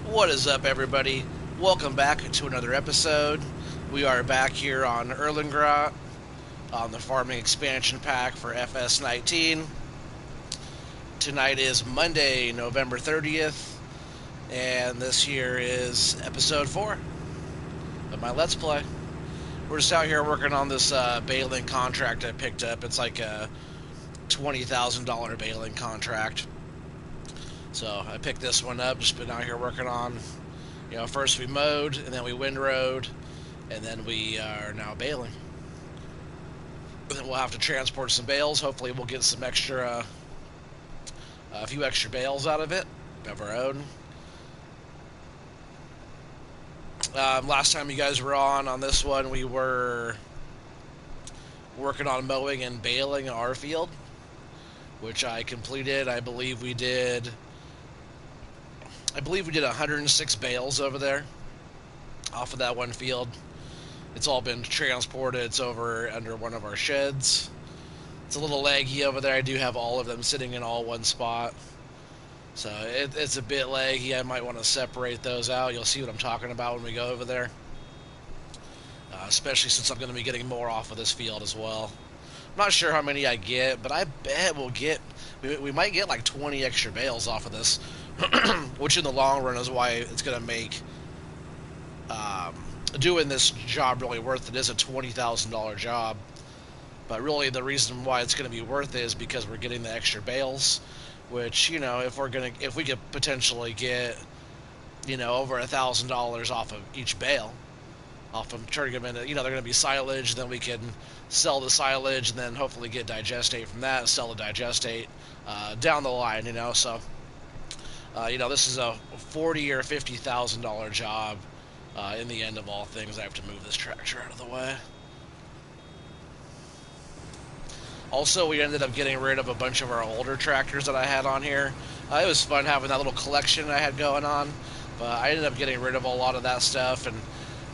What is up, everybody? Welcome back to another episode. We are back here on Erlengrat on the farming expansion pack for FS19. Tonight is Monday, November 30th, and this here is episode 4 of my Let's Play. We're just out here working on this baling contract I picked up. It's like a $20,000 baling contract. So I picked this one up, just been out here working on. First we mowed, and then we windrowed, and then we are now baling. Then we'll have to transport some bales. Hopefully we'll get some extra, a few extra bales out of it, of our own. Last time you guys were on this one, we were working on mowing and baling our field, which I completed. I believe we did 106 bales over there off of that one field. It's all been transported. It's over under one of our sheds. It's a little laggy over there. I do have all of them sitting in all one spot. So it's a bit laggy. I might want to separate those out. You'll see what I'm talking about when we go over there. Especially since I'm going to be getting more off of this field as well. I'm not sure how many I get, but I bet we might get like 20 extra bales off of this. Which in the long run is why it's going to make doing this job really worth it. It is a $20,000 job, but really the reason why it's going to be worth it is because we're getting the extra bales, which, if we could potentially get, over $1,000 off of each bale, off of turning them into, they're going to be silage, then we can sell the silage and then hopefully get digestate from that and sell the digestate down the line, so this is a $40,000 or $50,000 job. In the end of all things, I have to move this tractor out of the way. Also, we ended up getting rid of a bunch of our older tractors that I had on here. It was fun having that little collection I had going on, but I ended up getting rid of a lot of that stuff, and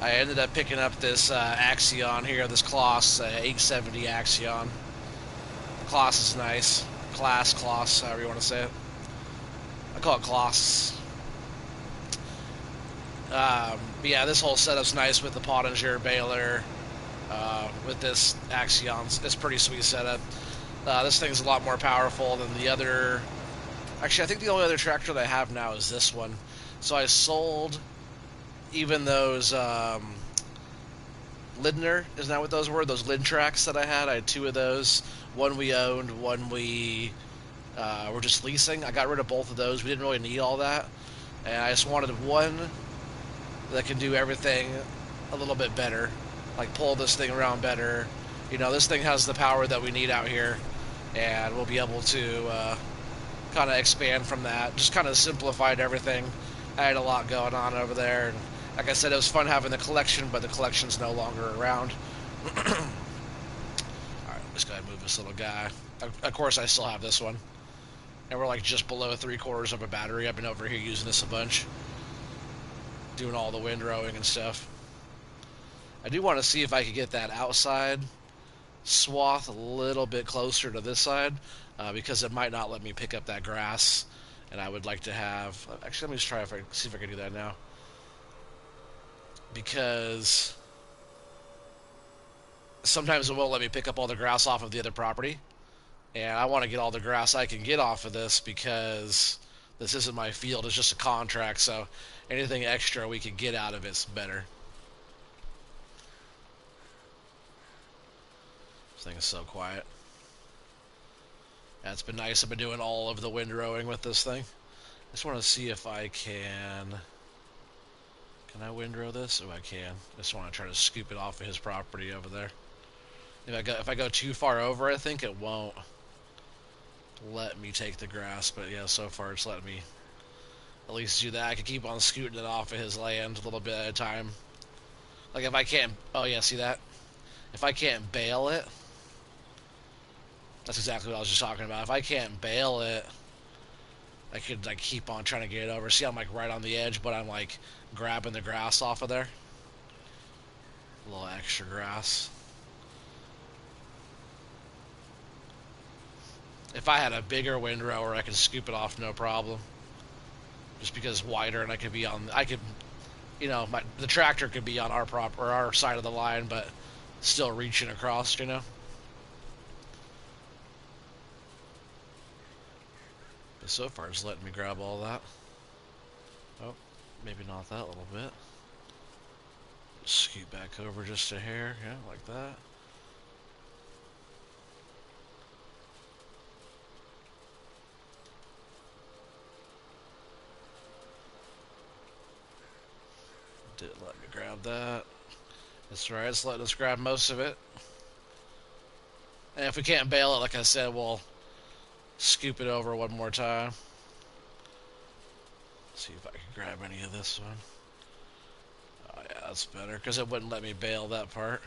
I ended up picking up this Axion here, this Kloss 870 Axion. The Kloss is nice. Kloss, however you want to say it. I call it Kloss. But yeah, this whole setup's nice with the Pottinger baler, with this Axion. It's a pretty sweet setup. This thing's a lot more powerful than the other. Actually, I think the only other tractor that I have now is this one. So I sold even those Lindner, isn't that what those were? Those Lid tracks that I had. I had two of those. One we owned, one we were just leasing. I got rid of both of those. We didn't really need all that. And I just wanted one that can do everything a little bit better, like pull this thing around better. This thing has the power that we need out here, and we'll be able to kind of expand from that. Just kind of simplified everything. I had a lot going on over there, and like I said, it was fun having the collection, but the collection's no longer around. Alright, let's go ahead and move this little guy. Of course, I still have this one. And we're like just below 3/4 of a battery. I've been over here using this a bunch, doing all the windrowing and stuff. I do want to see if I could get that outside swath a little bit closer to this side, because it might not let me pick up that grass, and I would like to have. Actually, let me just try see if I can do that now, because sometimes it won't let me pick up all the grass off of the other property, and I want to get all the grass I can get off of this because this isn't my field. It's just a contract, so anything extra we can get out of it's better. This thing is so quiet. Yeah, it's been nice. I've been doing all of the windrowing with this thing. I just want to see if I can... Can I windrow this? Oh, I can. I just want to try to scoop it off of his property over there. If I go too far over, I think it won't let me take the grass, but yeah, so far it's letting me at least do that. I could keep on scooting it off of his land a little bit at a time. Like if I can't, oh yeah, see that? If I can't bale it, that's exactly what I was just talking about. If I can't bale it, I could like keep on trying to get it over. See, I'm like right on the edge, but I'm like grabbing the grass off of there. A little extra grass. If I had a bigger windrower, I could scoop it off no problem. just because it's wider and I could, you know, the tractor could be on our side of the line, but still reaching across, you know. But so far, it's letting me grab all that. Oh, maybe not that little bit. Scoot back over just a hair, yeah, like that. Didn't let me grab that. That's right, it's letting us grab most of it. And if we can't bail it, like I said, we'll scoop it over one more time. See if I can grab any of this one. Oh yeah, that's better, because it wouldn't let me bail that part.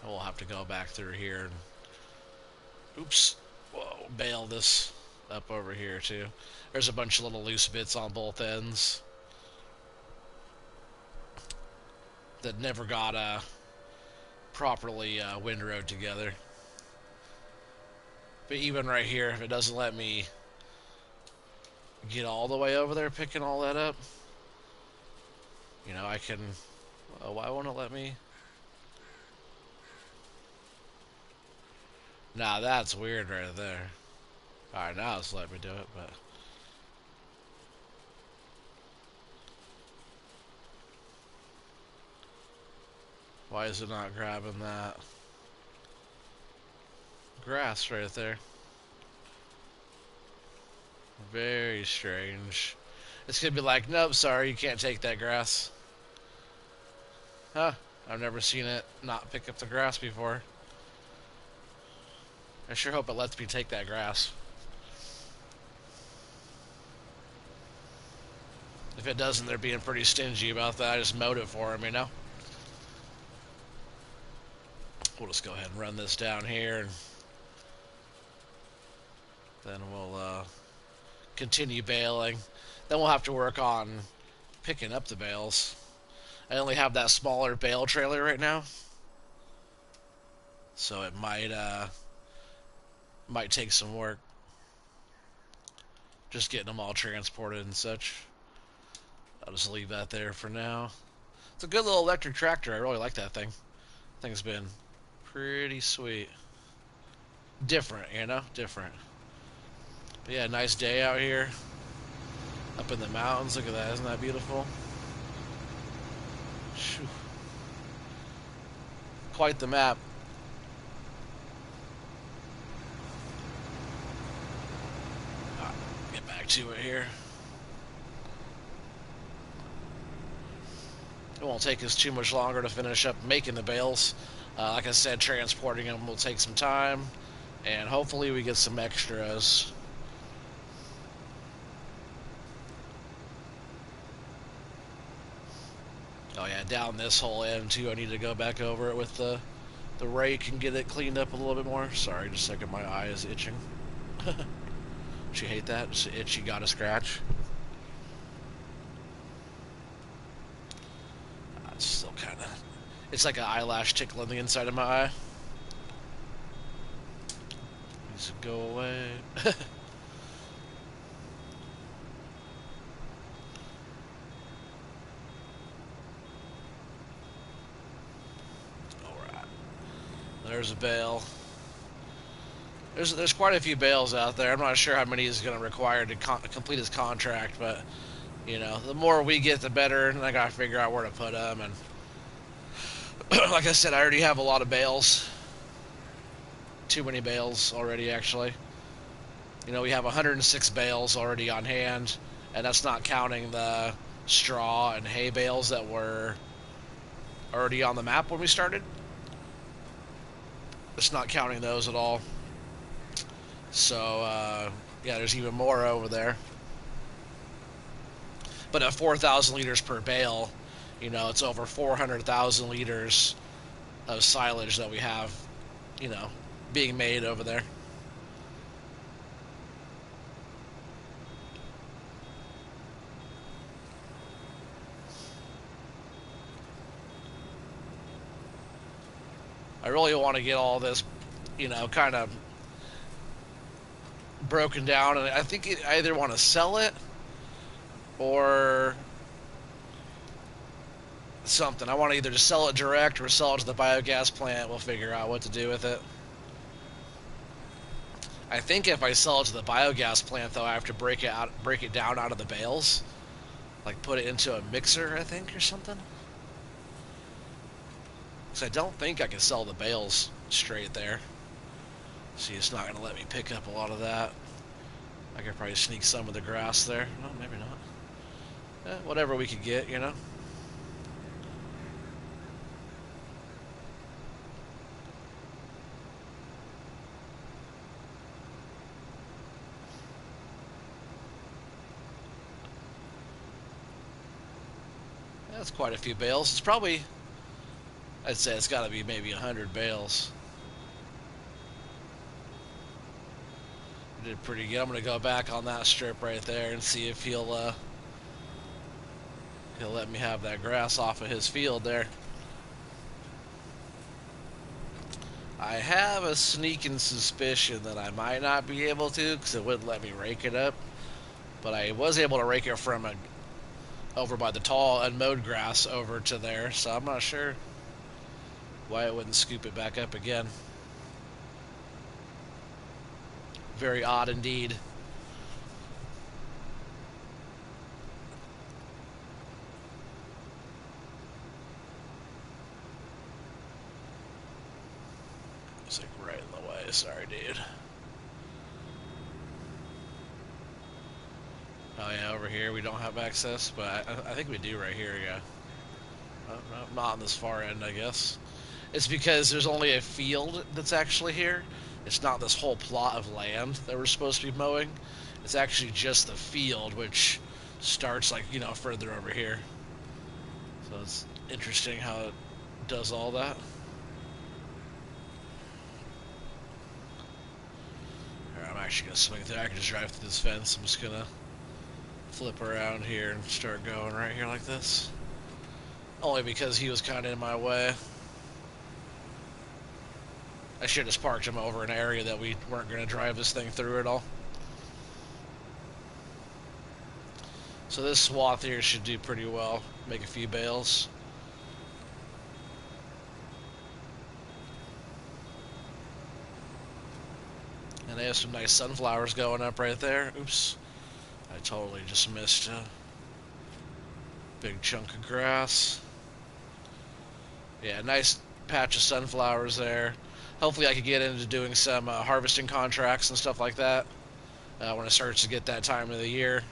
And we'll have to go back through here and, oops, whoa, bail this up over here too. There's a bunch of little loose bits on both ends that never got properly windrowed together. But even right here, if it doesn't let me get all the way over there picking all that up, you know, I can... Oh, why won't it let me? Nah, that's weird right there. Alright, now it's letting me do it, but... Why is it not grabbing that grass right there? Very strange. It's gonna be like, nope, sorry, you can't take that grass. Huh, I've never seen it not pick up the grass before. I sure hope it lets me take that grass. If it doesn't, they're being pretty stingy about that. I just mowed it for them, you know? We'll just go ahead and run this down here, and then we'll continue baling. Then we'll have to work on picking up the bales. I only have that smaller bale trailer right now, so it might take some work just getting them all transported and such. I'll just leave that there for now. It's a good little electric tractor. I really like that thing. Thing's been pretty sweet. Different, you know? Different. But yeah, nice day out here. Up in the mountains. Look at that. Isn't that beautiful? Whew. Quite the map. Get back to it here. It won't take us too much longer to finish up making the bales. Like I said, transporting them will take some time, and hopefully we get some extras. Oh yeah, down this whole end too, I need to go back over it with the rake and get it cleaned up a little bit more. Sorry, just a second, my eye is itching. Don't you hate that? It's itchy, got a scratch. It's still kind of... It's like an eyelash tickle on the inside of my eye. Needs to go away. Alright. There's a bale. There's quite a few bales out there. I'm not sure how many he's going to require to complete his contract, but, you know, the more we get, the better, and I got to figure out where to put them, and like I said, I already have a lot of bales. Too many bales already, actually. You know, we have 106 bales already on hand, and that's not counting the straw and hay bales that were already on the map when we started. It's not counting those at all. So, yeah, there's even more over there. But at 4,000 liters per bale, you know, it's over 400,000 liters of silage that we have, you know, being made over there. I really want to get all this, you know, kind of broken down, and I think I either want to sell it or something. I want to either just sell it direct or sell it to the biogas plant. We'll figure out what to do with it. I think if I sell it to the biogas plant, though, I have to break it down out of the bales, like put it into a mixer, I think, or something. Because I don't think I can sell the bales straight there. See, it's not going to let me pick up a lot of that. I could probably sneak some of the grass there. No, maybe not. Whatever we could get, you know. That's quite a few bales. It's probably, I'd say it's got to be maybe 100 bales. We did pretty good. I'm going to go back on that strip right there and see if he'll let me have that grass off of his field there. I have a sneaking suspicion that I might not be able to because it wouldn't let me rake it up. But I was able to rake it from over by the tall unmowed grass over to there, so I'm not sure why it wouldn't scoop it back up again. Very odd indeed. It's like right in the way. Sorry, dude. Oh yeah, over here we don't have access, but I think we do right here, yeah. No, not on this far end, I guess. It's because there's only a field that's actually here. It's not this whole plot of land that we're supposed to be mowing. It's actually just the field, which starts like, you know, further over here. So it's interesting how it does all that. Alright, I'm actually going to swing through. I can just drive through this fence. I'm just going to flip around here and start going right here like this. Only because he was kind of in my way. I should have just parked him over an area that we weren't going to drive this thing through at all. So this swath here should do pretty well. Make a few bales. And they have some nice sunflowers going up right there. Oops. I totally just missed a big chunk of grass. Yeah, nice patch of sunflowers there. Hopefully I could get into doing some harvesting contracts and stuff like that when it starts to get that time of the year.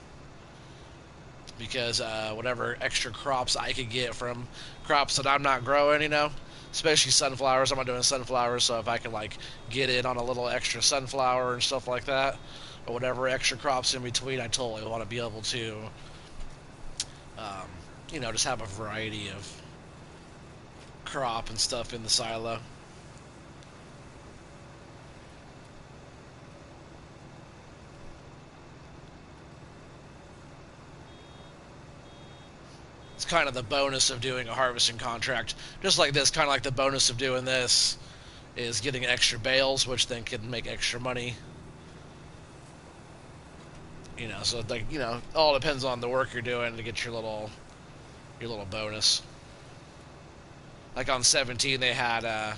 Because whatever extra crops I could get from crops that I'm not growing, you know, especially sunflowers. I'm not doing sunflowers, so if I can like get in on a little extra sunflower and stuff like that, or whatever extra crops in between, I totally want to be able to, you know, just have a variety of crop and stuff in the silo. It's kind of the bonus of doing a harvesting contract. Just like this, kind of like the bonus of doing this is getting extra bales, which then can make extra money. You know, so like, you know, all depends on the work you're doing to get your little bonus. Like on 17, they had a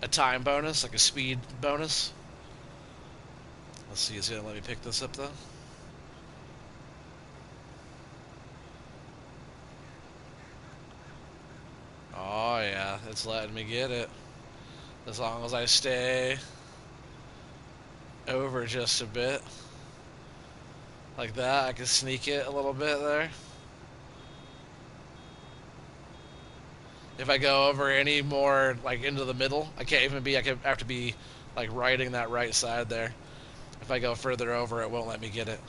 time bonus, like a speed bonus. Let's see, it's gonna let me pick this up though. Oh yeah, it's letting me get it. As long as I stay over just a bit. Like that, I can sneak it a little bit there. If I go over any more, like, into the middle, I can't even be, I have to be, like, riding that right side there. If I go further over, it won't let me get it.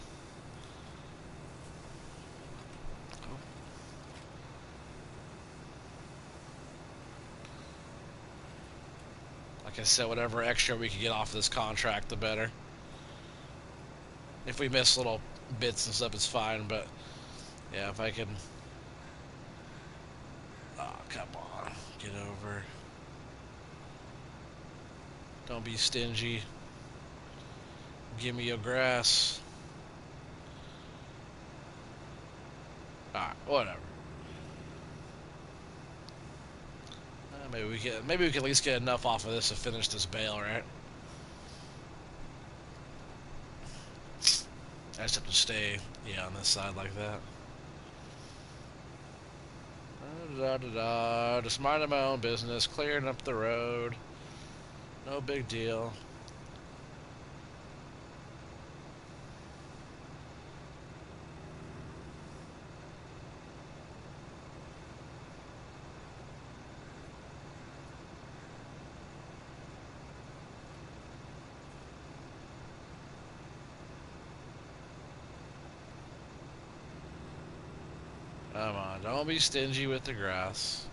Like I said, whatever extra we can get off this contract, the better. If we miss little bits and stuff, it's fine, but, yeah, if I can... Oh, come on. Get over. Don't be stingy. Give me your grass. Alright, whatever. Maybe we can at least get enough off of this to finish this bale, right? I just have to stay, yeah, on this side like that. Just minding my own business, clearing up the road. No big deal. Come on, don't be stingy with the grass.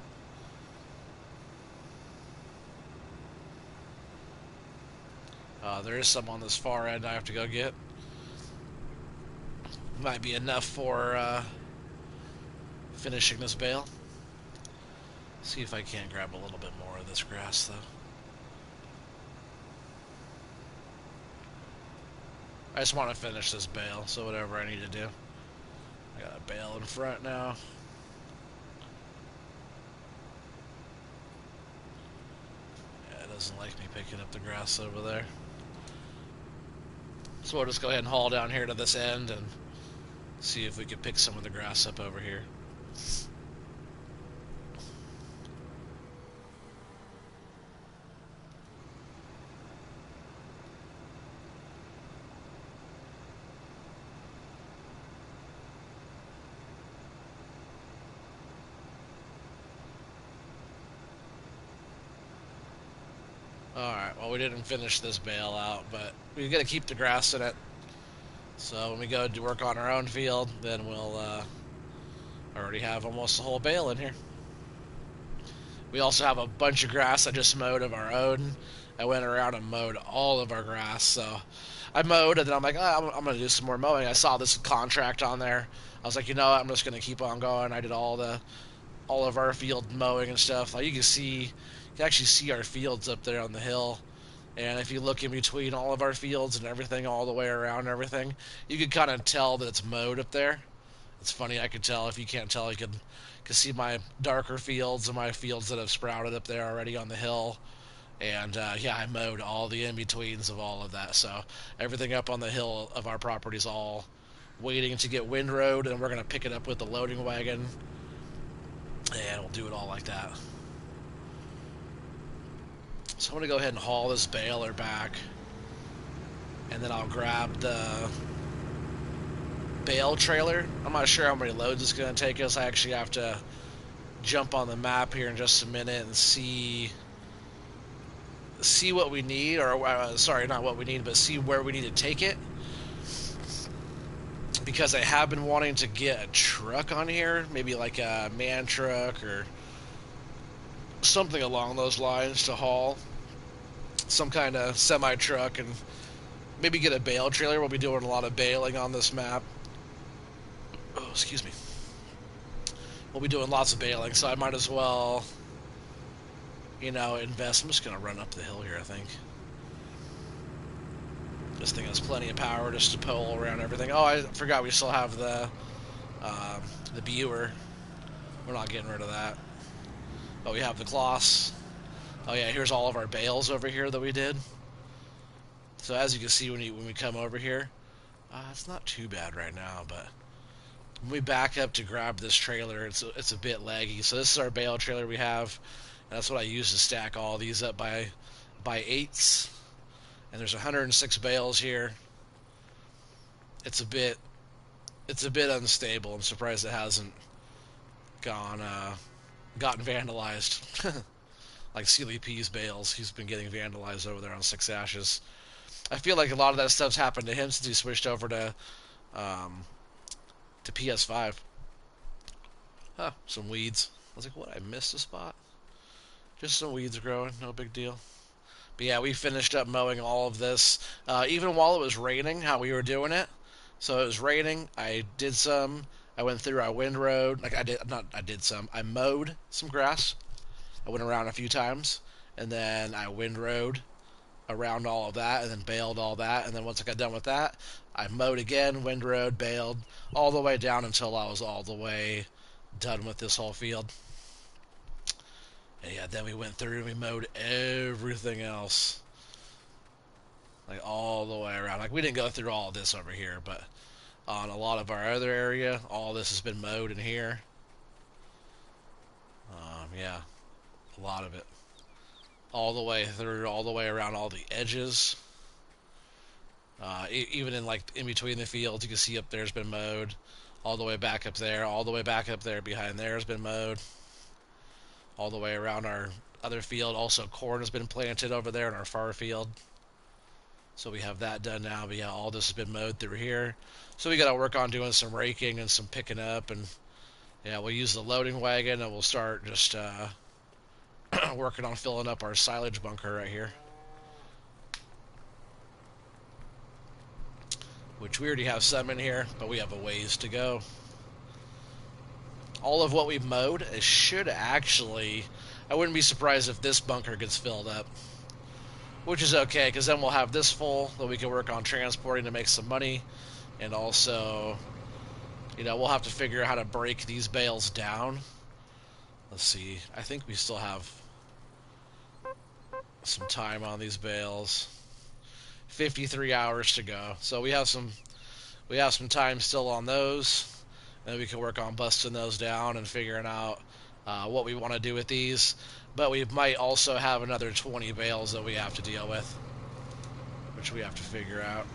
There is some on this far end I have to go get. Might be enough for finishing this bale. See if I can't grab a little bit more of this grass, though. I just want to finish this bale, so whatever I need to do. I got a bale in front now. Yeah, it doesn't like me picking up the grass over there. So we'll just go ahead and haul down here to this end and see if we can pick some of the grass up over here. Alright, well we didn't finish this bale out, but we gotta keep the grass in it. So when we go to work on our own field, then we'll already have almost the whole bale in here. We also have a bunch of grass I just mowed of our own. I went around and mowed all of our grass, so I mowed, and then I'm like, oh, I'm going to do some more mowing. I saw this contract on there. I was like, you know what, I'm just going to keep on going. I did all of our field mowing and stuff. Like you can actually see our fields up there on the hill. And if you look in between all of our fields and everything, all the way around and everything, you can kind of tell that it's mowed up there. It's funny, I could tell. If you can't tell, you can see my darker fields and my fields that have sprouted up there already on the hill. And yeah, I mowed all the in-betweens of all of that. So everything up on the hill of our property is all waiting to get windrowed, and we're going to pick it up with the loading wagon. And we'll do it all like that. So I'm going to go ahead and haul this baler back. And then I'll grab the bale trailer. I'm not sure how many loads it's going to take us. I actually have to jump on the map here in just a minute and see what we need, or sorry, not what we need, but see where we need to take it. Because I have been wanting to get a truck on here, maybe like a man truck or something along those lines to haul some kind of semi-truck, and maybe get a bale trailer. We'll be doing a lot of baling on this map. Oh, excuse me. We'll be doing lots of baling, so I might as well, you know, invest. I'm just going to run up the hill here, I think. This thing has plenty of power just to pull around everything. Oh, I forgot we still have the Buer. We're not getting rid of that. Oh, we have the Kloss. Oh yeah, here's all of our bales over here that we did. So as you can see when we come over here, it's not too bad right now, but when we back up to grab this trailer, it's a bit laggy. So this is our bale trailer we have, and that's what I use to stack all these up by eighths. And there's 106 bales here. It's a bit unstable. I'm surprised it hasn't gotten vandalized. Like Sealy P's bales, he's been getting vandalized over there on Six Ashes. I feel like a lot of that stuff's happened to him since he switched over to PS5. Huh, some weeds. I was like, what? I missed a spot? Just some weeds growing, no big deal. But yeah, we finished up mowing all of this, even while it was raining, how we were doing it. So it was raining, I did some, I went through our wind road, I mowed some grass. I went around a few times, and then I windrowed around all of that and then baled all that. And then once I got done with that, I mowed again, windrowed, baled all the way down until I was all the way done with this whole field. And yeah, then we went through and we mowed everything else, like all the way around. Like we didn't go through all of this over here, but on a lot of our other area, all this has been mowed in here. Yeah, a lot of it. All the way through, all the way around all the edges. Even in like in between the fields, you can see up there's been mowed. All the way back up there, all the way back up there behind there has been mowed. All the way around our other field. Also, corn has been planted over there in our far field. So we have that done now. But yeah, all this has been mowed through here. So we got to work on doing some raking and some picking up. And yeah, we'll use the loading wagon and we'll start just working on filling up our silage bunker right here. Which we already have some in here, but we have a ways to go. All of what we've mowed should actually... I wouldn't be surprised if this bunker gets filled up. Which is okay, because then we'll have this full that we can work on transporting to make some money. And also, you know, we'll have to figure out how to break these bales down. Let's see. I think we still have some time on these bales. 53 hours to go. So we have some time still on those. And we can work on busting those down and figuring out what we want to do with these. But we might also have another 20 bales that we have to deal with, which we have to figure out.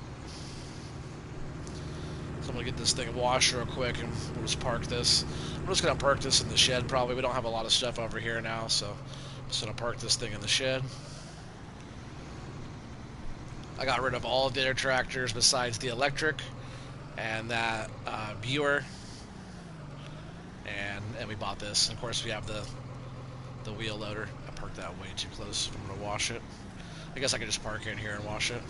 So I'm going to get this thing washed real quick and we'll just park this. I'm just going to park this in the shed probably. We don't have a lot of stuff over here now, so I'm just going to park this thing in the shed. I got rid of all of the other tractors besides the electric and that Buer. And we bought this. And of course, we have the wheel loader. I parked that way too close. I'm going to wash it. I guess I could just park in here and wash it.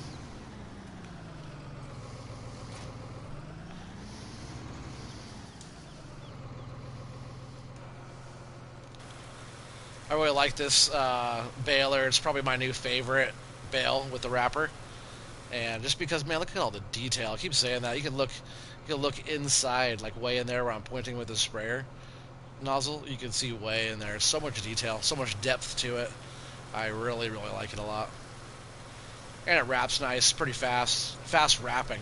I really like this baler. It's probably my new favorite bale with the wrapper. And just because, man, look at all the detail. I keep saying that. You can look inside, like way in there where I'm pointing with the sprayer nozzle. You can see way in there. So much detail, so much depth to it. I really, really like it a lot. And it wraps nice, pretty fast wrapping.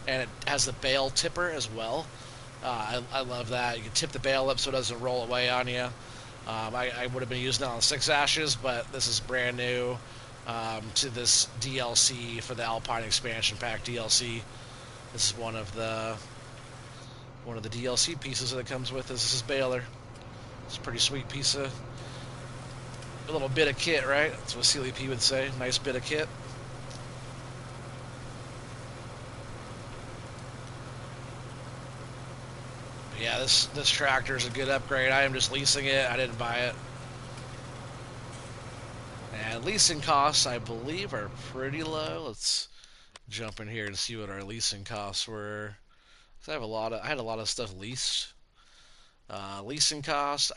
And it has the bale tipper as well. I love that. You can tip the bale up so it doesn't roll away on you. I would have been using it on 6 ashes, but this is brand new to this DLC for the Alpine expansion pack DLC. This is one of the DLC pieces that it comes with. This is baler. It's a pretty sweet piece of a little bit of kit, right? That's what Sealy P would say. Nice bit of kit. But yeah, this tractor is a good upgrade. I am just leasing it. I didn't buy it. And leasing costs, I believe, are pretty low. Let's jump in here and see what our leasing costs were. I had a lot of stuff leased. Leasing costs,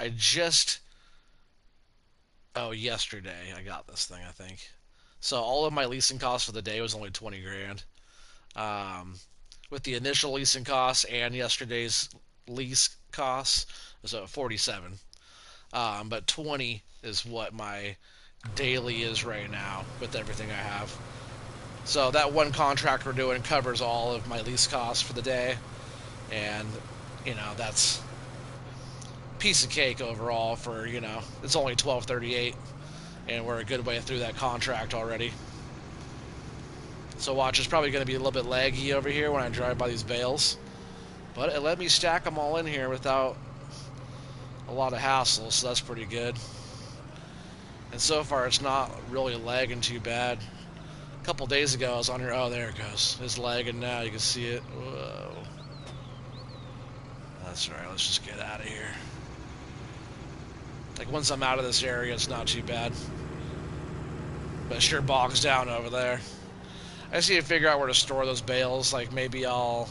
yesterday I got this thing, I think. So all of my leasing costs for the day was only 20 grand. With the initial leasing costs and yesterday's lease costs, so 47. But 20 is what my daily is right now with everything I have. So that one contract we're doing covers all of my lease costs for the day. And, you know, that's a piece of cake overall for, you know, it's only $12.38. And we're a good way through that contract already. So watch, it's probably going to be a little bit laggy over here when I drive by these bales. But it let me stack them all in here without a lot of hassle, so that's pretty good. And so far, it's not really lagging too bad. A couple days ago, I was on here. Oh, there it goes. It's lagging now. You can see it. Whoa. That's right. Let's just get out of here. Like, once I'm out of this area, it's not too bad. But it sure bogs down over there. I just need to figure out where to store those bales. Like, maybe I'll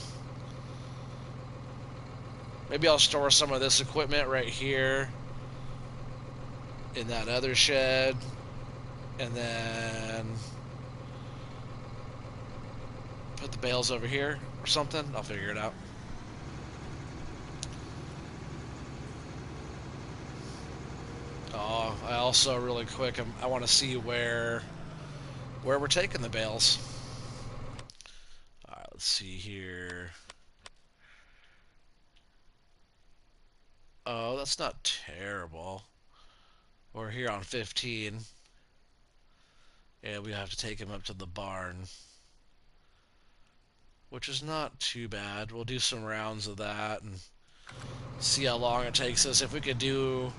store some of this equipment right here in that other shed. And then Put the bales over here or something. I'll figure it out. Oh, I also really quick, I want to see where we're taking the bales. All right, let's see here. Oh, that's not terrible. We're here on 15. And we have to take him up to the barn, which is not too bad. We'll do some rounds of that and see how long it takes us. If we could do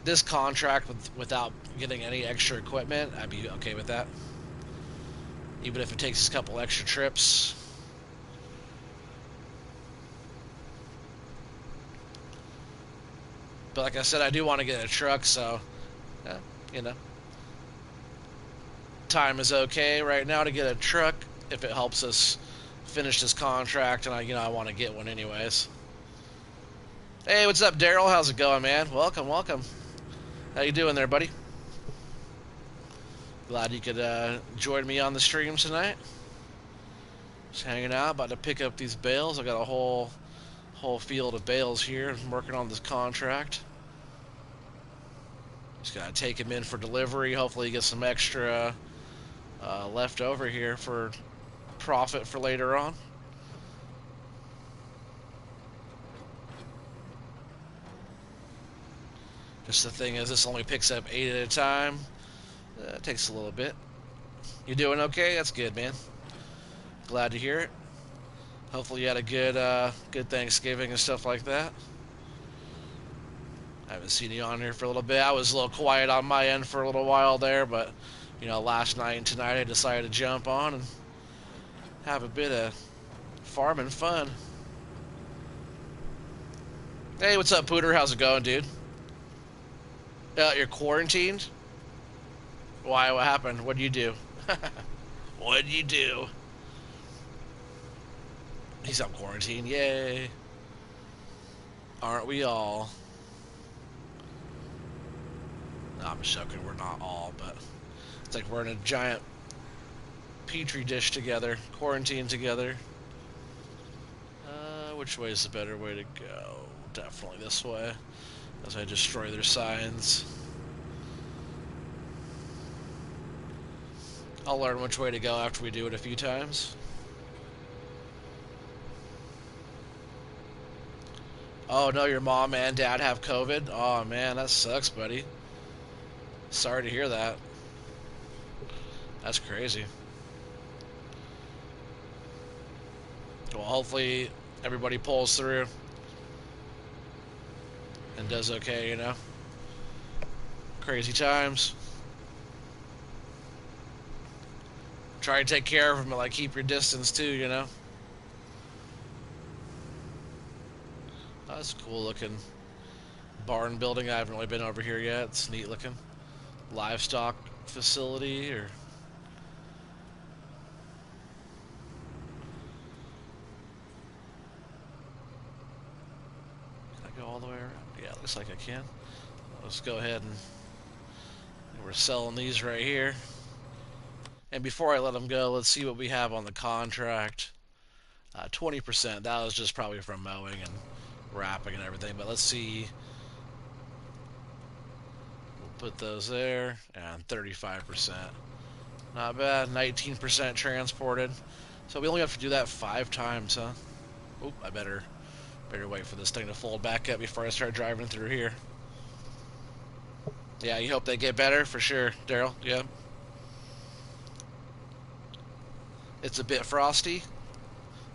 this contract without getting any extra equipment, I'd be okay with that. Even if it takes us a couple extra trips. But like I said, I do want to get a truck, so, you know. Time is okay right now to get a truck if it helps us finish this contract, and I want to get one anyways. Hey, what's up, Daryl? How's it going, man? Welcome, welcome. How you doing there, buddy? Glad you could join me on the stream tonight. Just hanging out, about to pick up these bales. I got a whole field of bales here. I'm working on this contract. Just gotta take them in for delivery. Hopefully, get some extra left over here for profit for later on. Just the thing is, this only picks up 8 at a time. It takes a little bit. You doing okay? That's good, man. Glad to hear it. Hopefully you had a good Thanksgiving and stuff like that. I haven't seen you on here for a little bit. I was a little quiet on my end for a little while there, but last night and tonight I decided to jump on and have a bit of farming fun. Hey, what's up, Pooter? How's it going, dude? You're quarantined? Why? What happened? What'd you do? What'd you do? He's on quarantine. Yay. Aren't we all? No, I'm joking. We're not all, but it's like we're in a giant petri dish together, quarantined together. Which way is the better way to go? Definitely this way, as I destroy their signs. I'll learn which way to go after we do it a few times. Oh no, your mom and dad have COVID? Oh man, that sucks, buddy. Sorry to hear that. That's crazy. Well, hopefully everybody pulls through and does okay, Crazy times. Try to take care of them, but like keep your distance too, Oh, that's a cool looking barn building. I haven't really been over here yet. It's neat looking. Livestock facility or... Can I go all the way around? Yeah, looks like I can. Let's go ahead and we're selling these right here. And before I let them go, let's see what we have on the contract. 20%. That was just probably from mowing and wrapping and everything. But let's see. We'll put those there. And 35%. Not bad. 19% transported. So we only have to do that 5 times, huh? Oop, I better wait for this thing to fold back up before I start driving through here. Yeah, you hope they get better for sure, Daryl. Yeah. It's a bit frosty.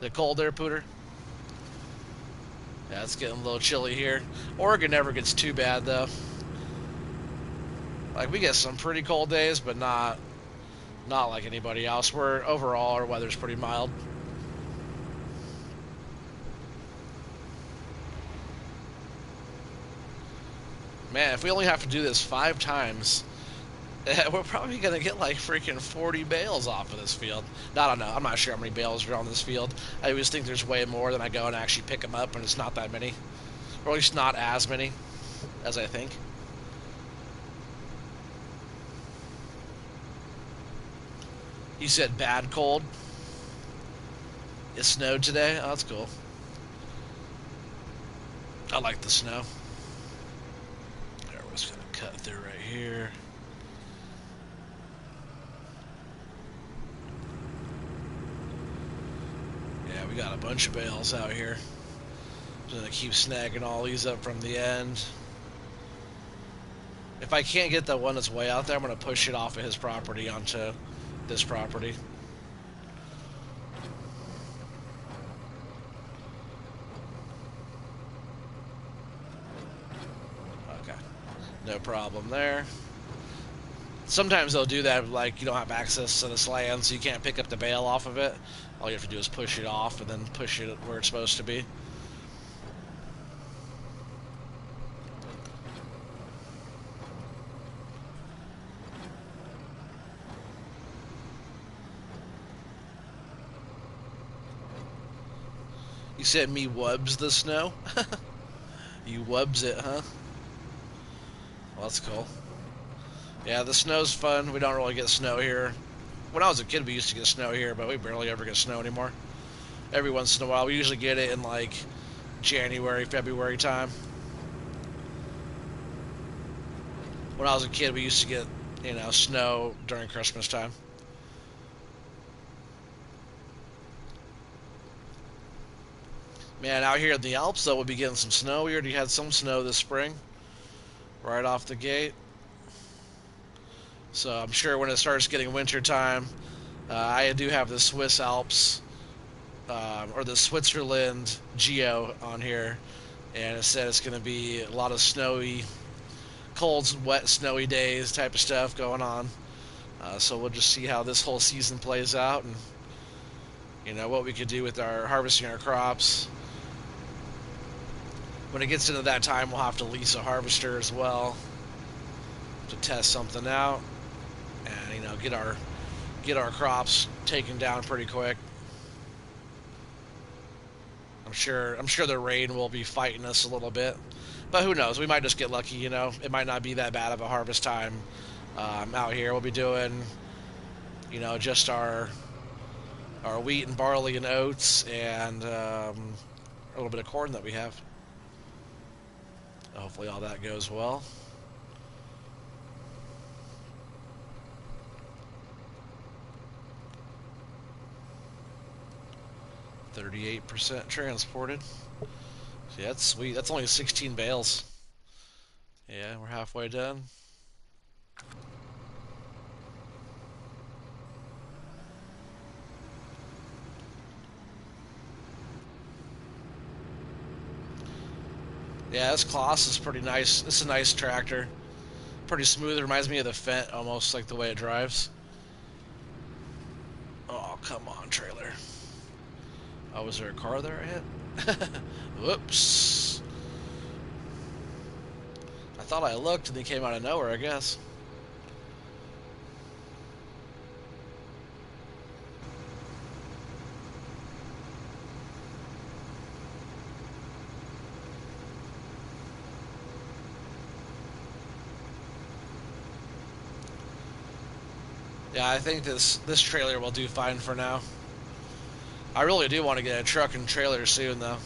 The cold there, Pooter? Yeah, it's getting a little chilly here. Oregon never gets too bad, though. Like, we get some pretty cold days, but not like anybody else. Overall, our weather's pretty mild. Man, if we only have to do this 5 times... we're probably going to get like freaking 40 bales off of this field. I don't know. I'm not sure how many bales are on this field. I always think there's way more than I go and actually pick them up, and it's not that many. Or at least not as many as I think. You said bad cold? It snowed today. Oh, that's cool. I like the snow. There, we're just gonna cut through right here. Yeah, we got a bunch of bales out here. Just gonna keep snagging all these up from the end. If I can't get the one that's way out there, I'm gonna push it off of his property onto this property. Okay, no problem there. Sometimes they'll do that, like you don't have access to this land, so you can't pick up the bale off of it. All you have to do is push it off and then push it where it's supposed to be. You said me wubs the snow? You wubs it, huh? Well, that's cool. Yeah, the snow's fun. We don't really get snow here. When I was a kid, we used to get snow here, but we barely ever get snow anymore. Every once in a while, we usually get it in like January, February time. When I was a kid, we used to get, snow during Christmas time. Man, out here in the Alps, though, we'll be getting some snow. We already had some snow this spring, right off the gate. So I'm sure when it starts getting winter time, I do have the Swiss Alps, or the Switzerland Geo on here, and it said it's going to be a lot of snowy, cold, wet, snowy days type of stuff going on. So we'll just see how this whole season plays out, and what we could do with our harvesting our crops. When it gets into that time, we'll have to lease a harvester as well to test something out, and get our crops taken down pretty quick. I'm sure the rain will be fighting us a little bit, but who knows? We might just get lucky. It might not be that bad of a harvest time out here. We'll be doing, just our wheat and barley and oats and a little bit of corn that we have. Hopefully all that goes well. %, transported. Yeah, that's sweet. That's only 16 bales. Yeah, we're halfway done. Yeah, this Kloss is pretty nice. It's a nice tractor. Pretty smooth. It reminds me of the Fent, almost like the way it drives. Oh, come on, trailer. Oh, was there a car there I hit? Whoops. I thought I looked and he came out of nowhere, I guess. Yeah, I think this trailer will do fine for now. I really do want to get a truck and trailer soon, though.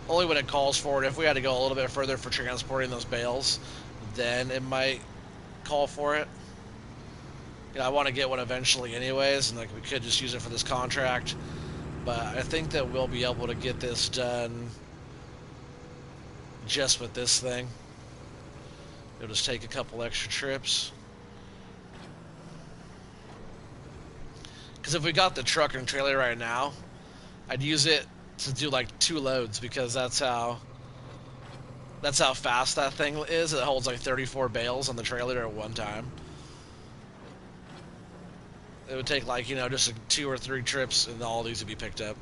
Only when it calls for it. If we had to go a little bit further for transporting those bales, then it might call for it. I want to get one eventually anyways, and like we could just use it for this contract. But I think that we'll be able to get this done just with this thing. It'll just take a couple extra trips. Because if we got the truck and trailer right now, I'd use it to do like 2 loads, because that's how fast that thing is. It holds like 34 bales on the trailer at one time. It would take like, just 2 or 3 trips and all these would be picked up.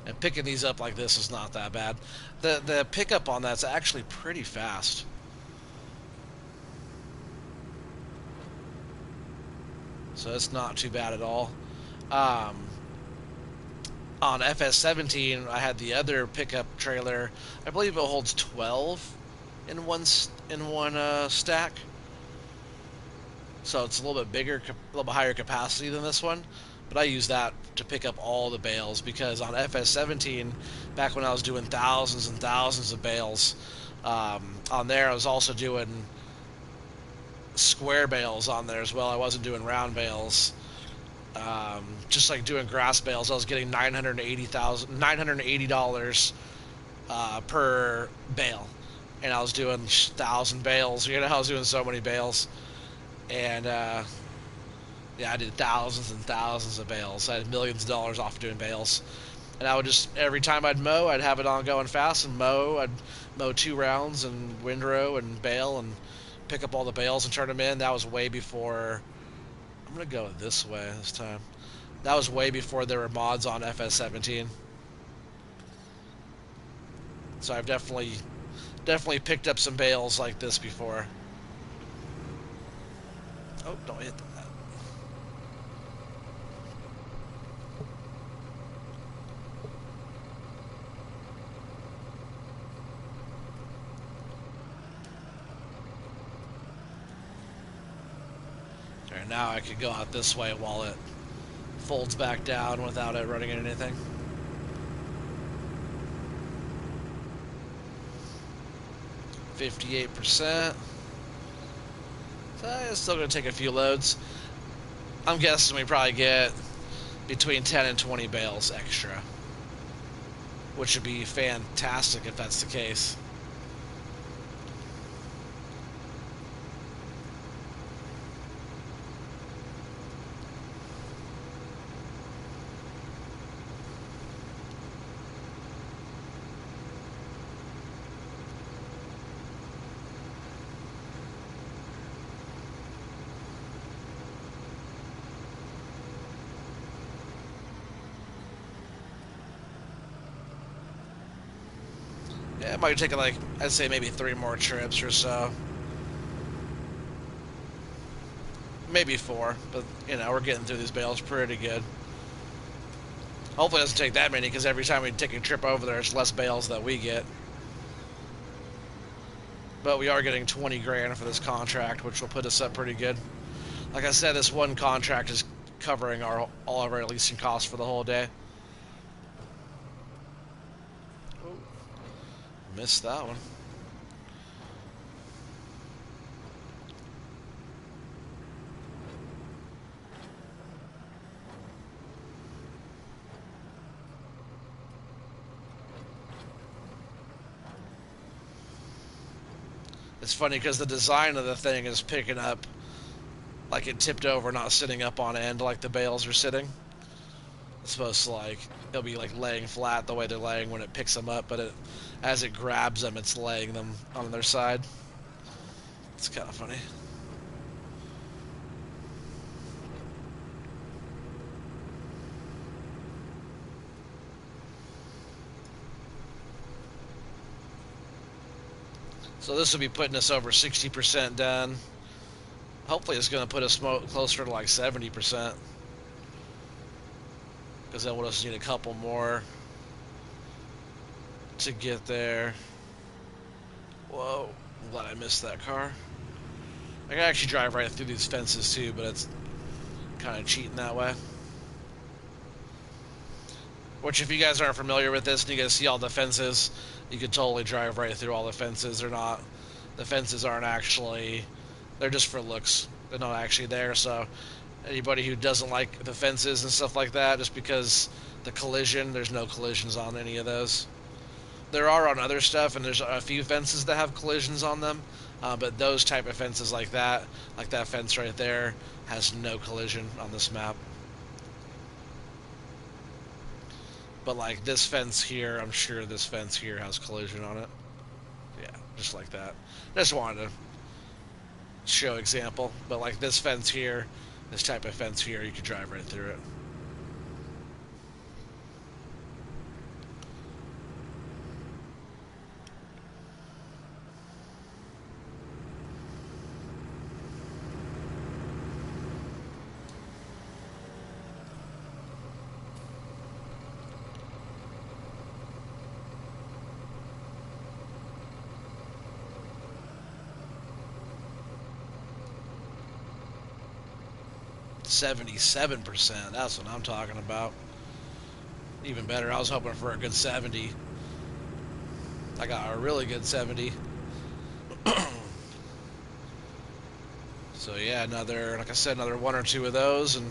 And picking these up like this is not that bad. The pickup on that's actually pretty fast. So it's not too bad at all. On FS17, I had the other pickup trailer. I believe it holds 12 in one stack, so it's a little bit bigger, a little bit higher capacity than this one. But I use that to pick up all the bales because on FS17, back when I was doing thousands and thousands of bales, on there I was also doing square bales on there as well. I wasn't doing round bales. Just like doing grass bales, I was getting $980 per bale, and I was doing 1,000 bales. You know, I was doing so many bales, and yeah, I did thousands and thousands of bales. I had millions of dollars off doing bales, and I would just every time I'd mow, I'd have it on going fast and mow. I'd mow 2 rounds and windrow and bale and pick up all the bales and turn them in. That was way before. I'm gonna go this way this time. That was way before there were mods on FS17. So I've definitely picked up some bales like this before. Oh, don't hit that. There, now I could go out this way while it folds back down without it running into anything. %58%. So it's still going to take a few loads. I'm guessing we probably get between 10 and 20 bales extra, which would be fantastic if that's the case. Yeah, it might take like, I'd say maybe 3 more trips or so. Maybe 4, but you know, we're getting through these bales pretty good. Hopefully it doesn't take that many, because every time we take a trip over there, it's less bales that we get. But we are getting 20 grand for this contract, which will put us up pretty good. Like I said, this one contract is covering all of our leasing costs for the whole day. Missed that one. It's funny because the design of the thing is picking up like it tipped over, not sitting up on end like the bales are sitting. It's supposed to like, it'll be like laying flat the way they're laying when it picks them up, but as it grabs them, it's laying them on their side. It's kind of funny. So this will be putting us over 60% done. Hopefully it's going to put us closer to like 70%. Because then we'll just need a couple more to get there. Whoa, I'm glad I missed that car. I can actually drive right through these fences too, but it's kind of cheating that way. Which, if you guys aren't familiar with this and you guys see all the fences, you could totally drive right through all the fences. The fences aren't actually, they're just for looks. They're not actually there, so anybody who doesn't like the fences and stuff like that, just because the collision, there's no collisions on any of those. There are on other stuff, and there's a few fences that have collisions on them, but those type of fences like that fence right there, has no collision on this map. But like this fence here, I'm sure this fence here has collision on it. Yeah, just like that. Just wanted to show example. But like this fence here, this type of fence here, you could drive right through it. 77%. That's what I'm talking about. Even better. I was hoping for a good 70. I got a really good 70. So yeah, like I said, another one or two of those, and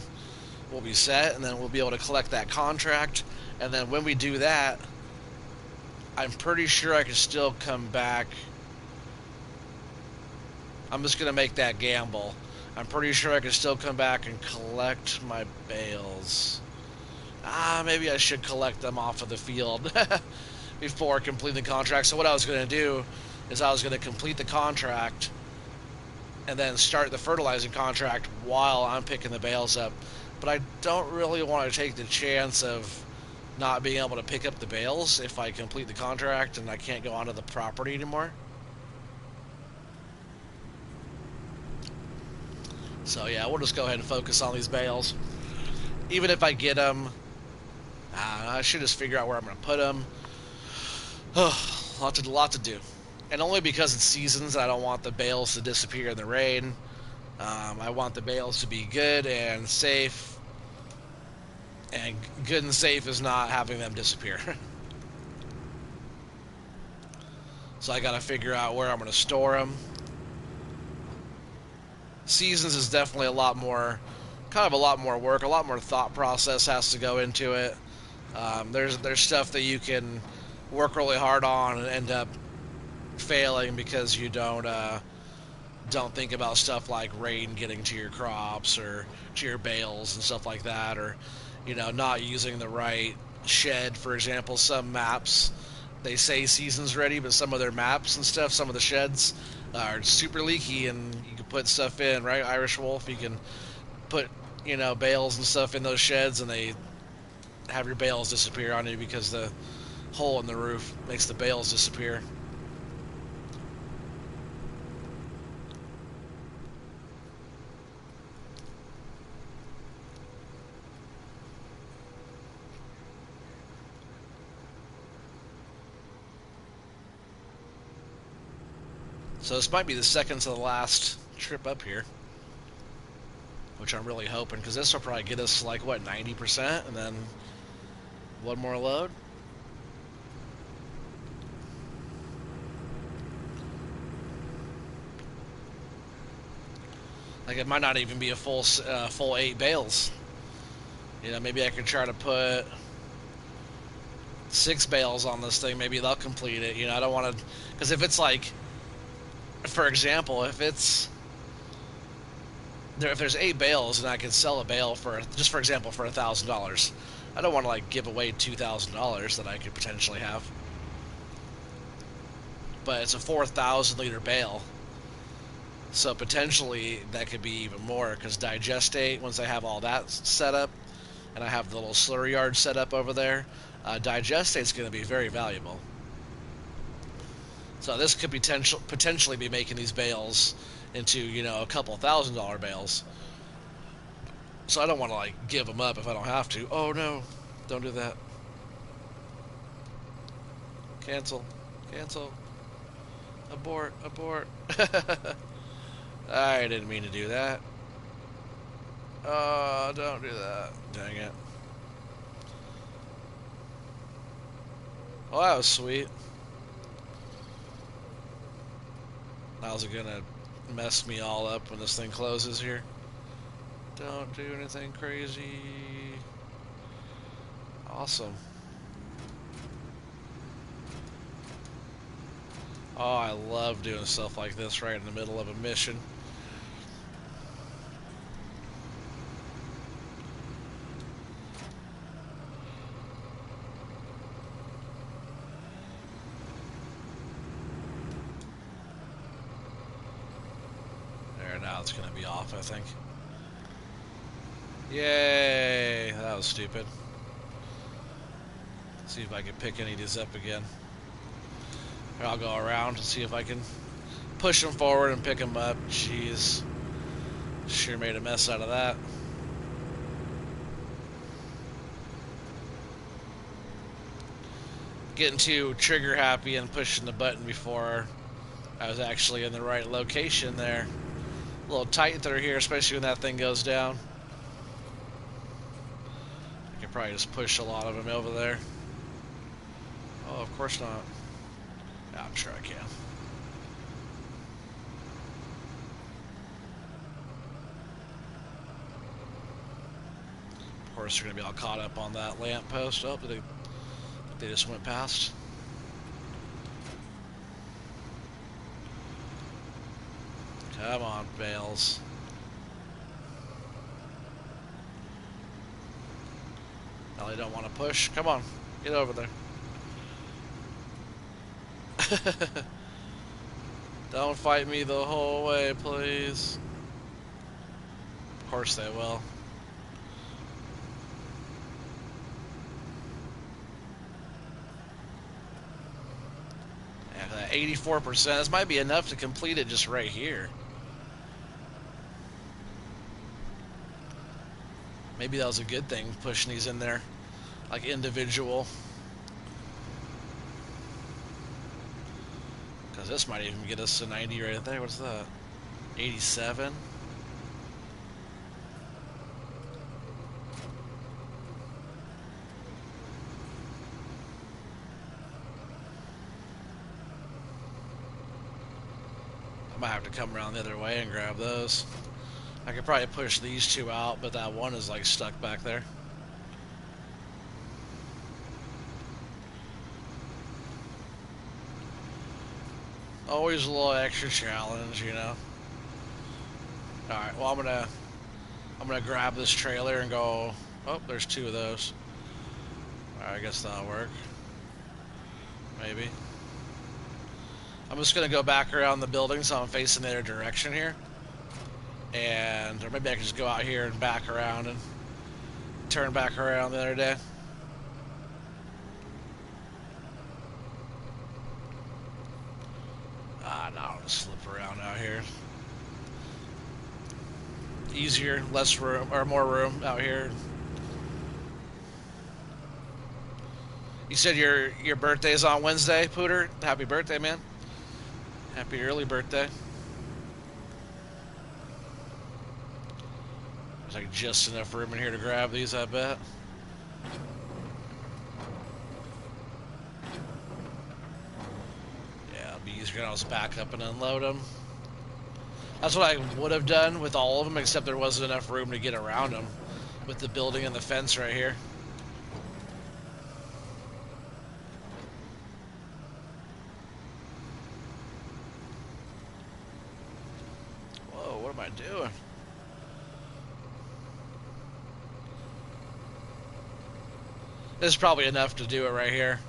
we'll be set, and then we'll be able to collect that contract. And then when we do that, I'm pretty sure I can still come back. I'm just going to make that gamble. I'm pretty sure I can still come back and collect my bales. Maybe I should collect them off of the field before completing the contract. So what I was going to do is I was going to complete the contract and then start the fertilizing contract while I'm picking the bales up. But I don't really want to take the chance of not being able to pick up the bales if I complete the contract and I can't go onto the property anymore. So yeah, we'll just go ahead and focus on these bales. Even if I get them, I should just figure out where I'm going to put them. Lot to do. And only because it's seasons, I don't want the bales to disappear in the rain. I want the bales to be good and safe. And good and safe is not having them disappear. So I got to figure out where I'm going to store them. Seasons is definitely a lot more work, a lot more thought process has to go into it. There's stuff that you can work really hard on and end up failing because you don't think about stuff like rain getting to your crops or to your bales and stuff like that, or not using the right shed. For example, some maps they say season's ready, but some of their maps and stuff, some of the sheds are super leaky, and you can put stuff in, right, Irish Wolf? You can put bales and stuff in those sheds, and they have your bales disappear on you because the hole in the roof makes the bales disappear. So this might be the second to the last trip up here, which I'm really hoping, because this will probably get us like, what, 90%, and then one more load. Like, it might not even be a full 8 bales. Maybe I could try to put 6 bales on this thing. Maybe they'll complete it. I don't want to, because if it's like, for example, if there's 8 bales and I can sell a bale for, just for example, for $1,000, I don't want to like give away $2,000 that I could potentially have. But it's a 4,000 liter bale, so potentially that could be even more, because digestate, once I have all that set up and I have the little slurry yard set up over there, digestate's going to be very valuable. So this could potentially be making these bales into, a couple $1,000 bales. So I don't want to like give them up if I don't have to. Oh no, don't do that. Cancel. Abort. I didn't mean to do that. Oh, don't do that. Dang it. Oh, that was sweet. How's it gonna mess me all up when this thing closes here? Don't do anything crazy. Awesome. Oh, I love doing stuff like this right in the middle of a mission. Now it's going to be off, I think. Yay! That was stupid. Let's see if I can pick any of these up again. Here, I'll go around and see if I can push them forward and pick them up. Jeez. Sure made a mess out of that. Getting too trigger happy and pushing the button before I was actually in the right location there. A little tight through here, especially when that thing goes down. could probably just push a lot of them over there. Oh, of course not. Yeah, I'm sure I can. Of course, they're going to be all caught up on that lamp post. Oh, they just went past. Come on, bales. Now they don't want to push. Come on, get over there. Don't fight me the whole way, please. Of course they will. Yeah, that 84%. This might be enough to complete it just right here. Maybe that was a good thing, pushing these in there, like individual. Because this might even get us to 90 right there. What's that? 87? I might have to come around the other way and grab those. I could probably push these two out, but that one is like stuck back there. Always a little extra challenge, you know. All right, well I'm gonna grab this trailer and go. Oh, there's two of those. All right, I guess that'll work. Maybe. I'm just gonna go back around the building so I'm facing the other direction here. And or maybe I can just go out here and back around and turn back around the other day. No, I'll just slip around out here. Easier, less room, or more room out here. You said your birthday's on Wednesday, Pooter? Happy birthday, man. Happy early birthday. There's like just enough room in here to grab these, I bet. Yeah, it'll be easier to just back up and unload them. That's what I would have done with all of them, except there wasn't enough room to get around them with the building and the fence right here. Whoa, what am I doing? This is probably enough to do it right here.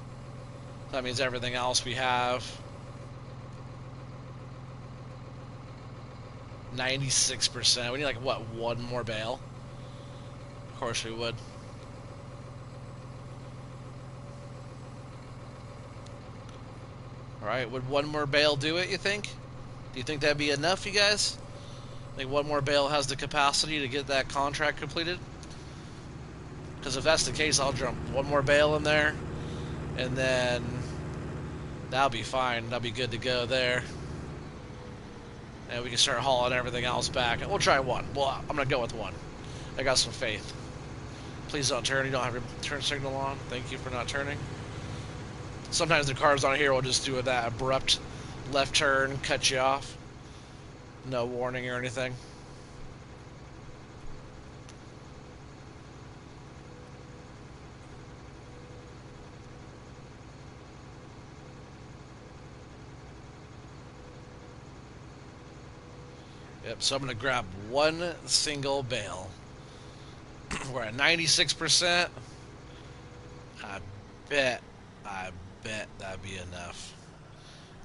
That means everything else we have. 96%. We need like, what, one more bale? Of course we would. Alright, would one more bale do it, you think? Do you think that'd be enough, you guys? Think one more bale has the capacity to get that contract completed? Because if that's the case, I'll jump one more bale in there, and then that'll be fine. That'll be good to go there. And we can start hauling everything else back. We'll try one. Well, I'm going to go with one. I got some faith. Please don't turn. You don't have your turn signal on. Thank you for not turning. Sometimes the cars on here will just do that abrupt left turn, cut you off. No warning or anything. Yep, so I'm going to grab one single bale. We're at 96%. I bet that'd be enough.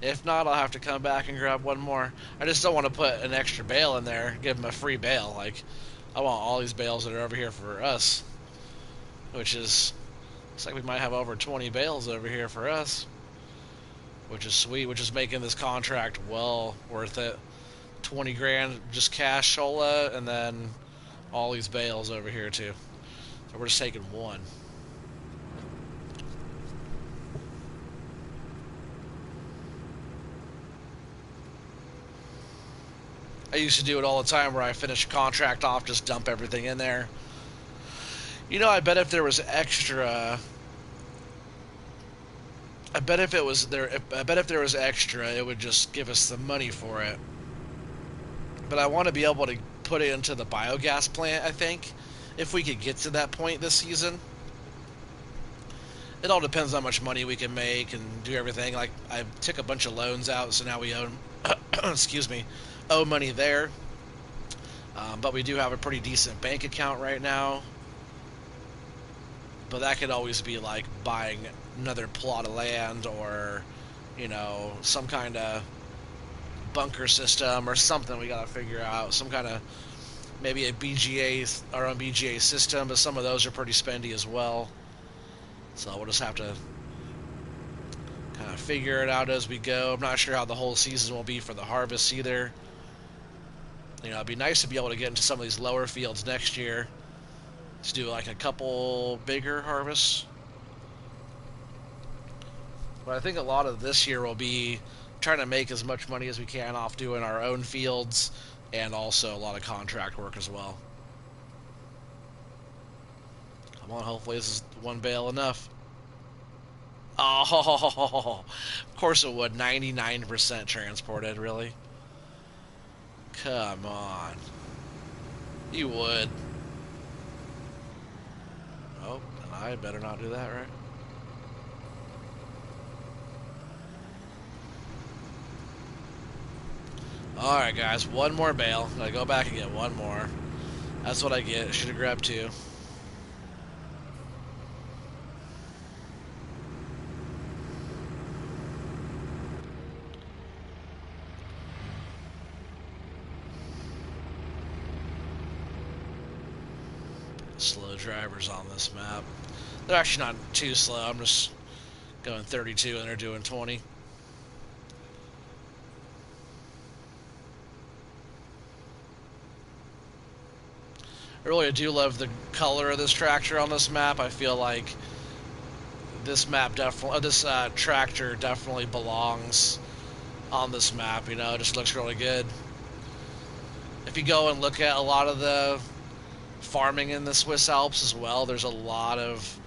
If not, I'll have to come back and grab one more. I just don't want to put an extra bale in there, give them a free bale. Like, I want all these bales that are over here for us. Which is, looks like we might have over 20 bales over here for us. Which is sweet, which is making this contract well worth it. 20 grand just cash shola, and then all these bales over here too. So we're just taking one. I used to do it all the time where I finish a contract off, just dump everything in there. You know, I bet if there was extra, I bet if it was there, I bet if there was extra, it would just give us the money for it. But I want to be able to put it into the biogas plant, I think, if we could get to that point this season. It all depends on how much money we can make and do everything. Like, I took a bunch of loans out, so now we own, excuse me, owe money there. But we do have a pretty decent bank account right now. But that could always be like buying another plot of land, or, you know, some kind of bunker system or something we gotta figure out. Some kind of, maybe a BGA, our own BGA system, but some of those are pretty spendy as well. So we'll just have to kind of figure it out as we go. I'm not sure how the whole season will be for the harvest either. You know, it'd be nice to be able to get into some of these lower fields next year to do like a couple bigger harvests. But I think a lot of this year will be trying to make as much money as we can off doing our own fields, and also a lot of contract work as well. Come on, hopefully this is one bale enough. Oh, of course it would. 99% transported, really? Come on. You would. Oh, I better not do that, right? Alright, guys, one more bale. Gotta go back and get one more. That's what I get. Should have grabbed two. Slow drivers on this map. They're actually not too slow. I'm just going 32 and they're doing 20. I really do love the color of this tractor on this map. I feel like this map definitely, this tractor definitely belongs on this map. You know, it just looks really good. If you go and look at a lot of the farming in the Swiss Alps as well, there's a lot of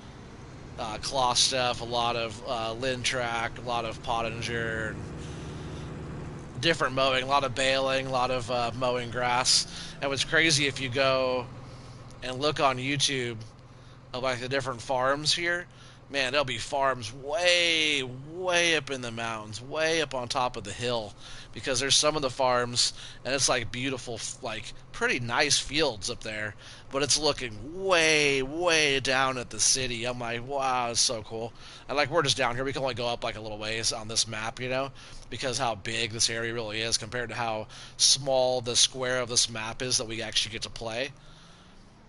claw stuff, a lot of Lintrack, a lot of Pottinger, and different mowing, a lot of baling, a lot of mowing grass. And what's crazy, if you go and look on YouTube of like the different farms here, man, there'll be farms way, way up in the mountains, way up on top of the hill, because there's some of the farms, and it's like beautiful, like pretty nice fields up there, but it's looking way, way down at the city. I'm like, wow, it's so cool. And like, we're just down here. We can only go up like a little ways on this map, you know, because how big this area really is compared to how small the square of this map is that we actually get to play.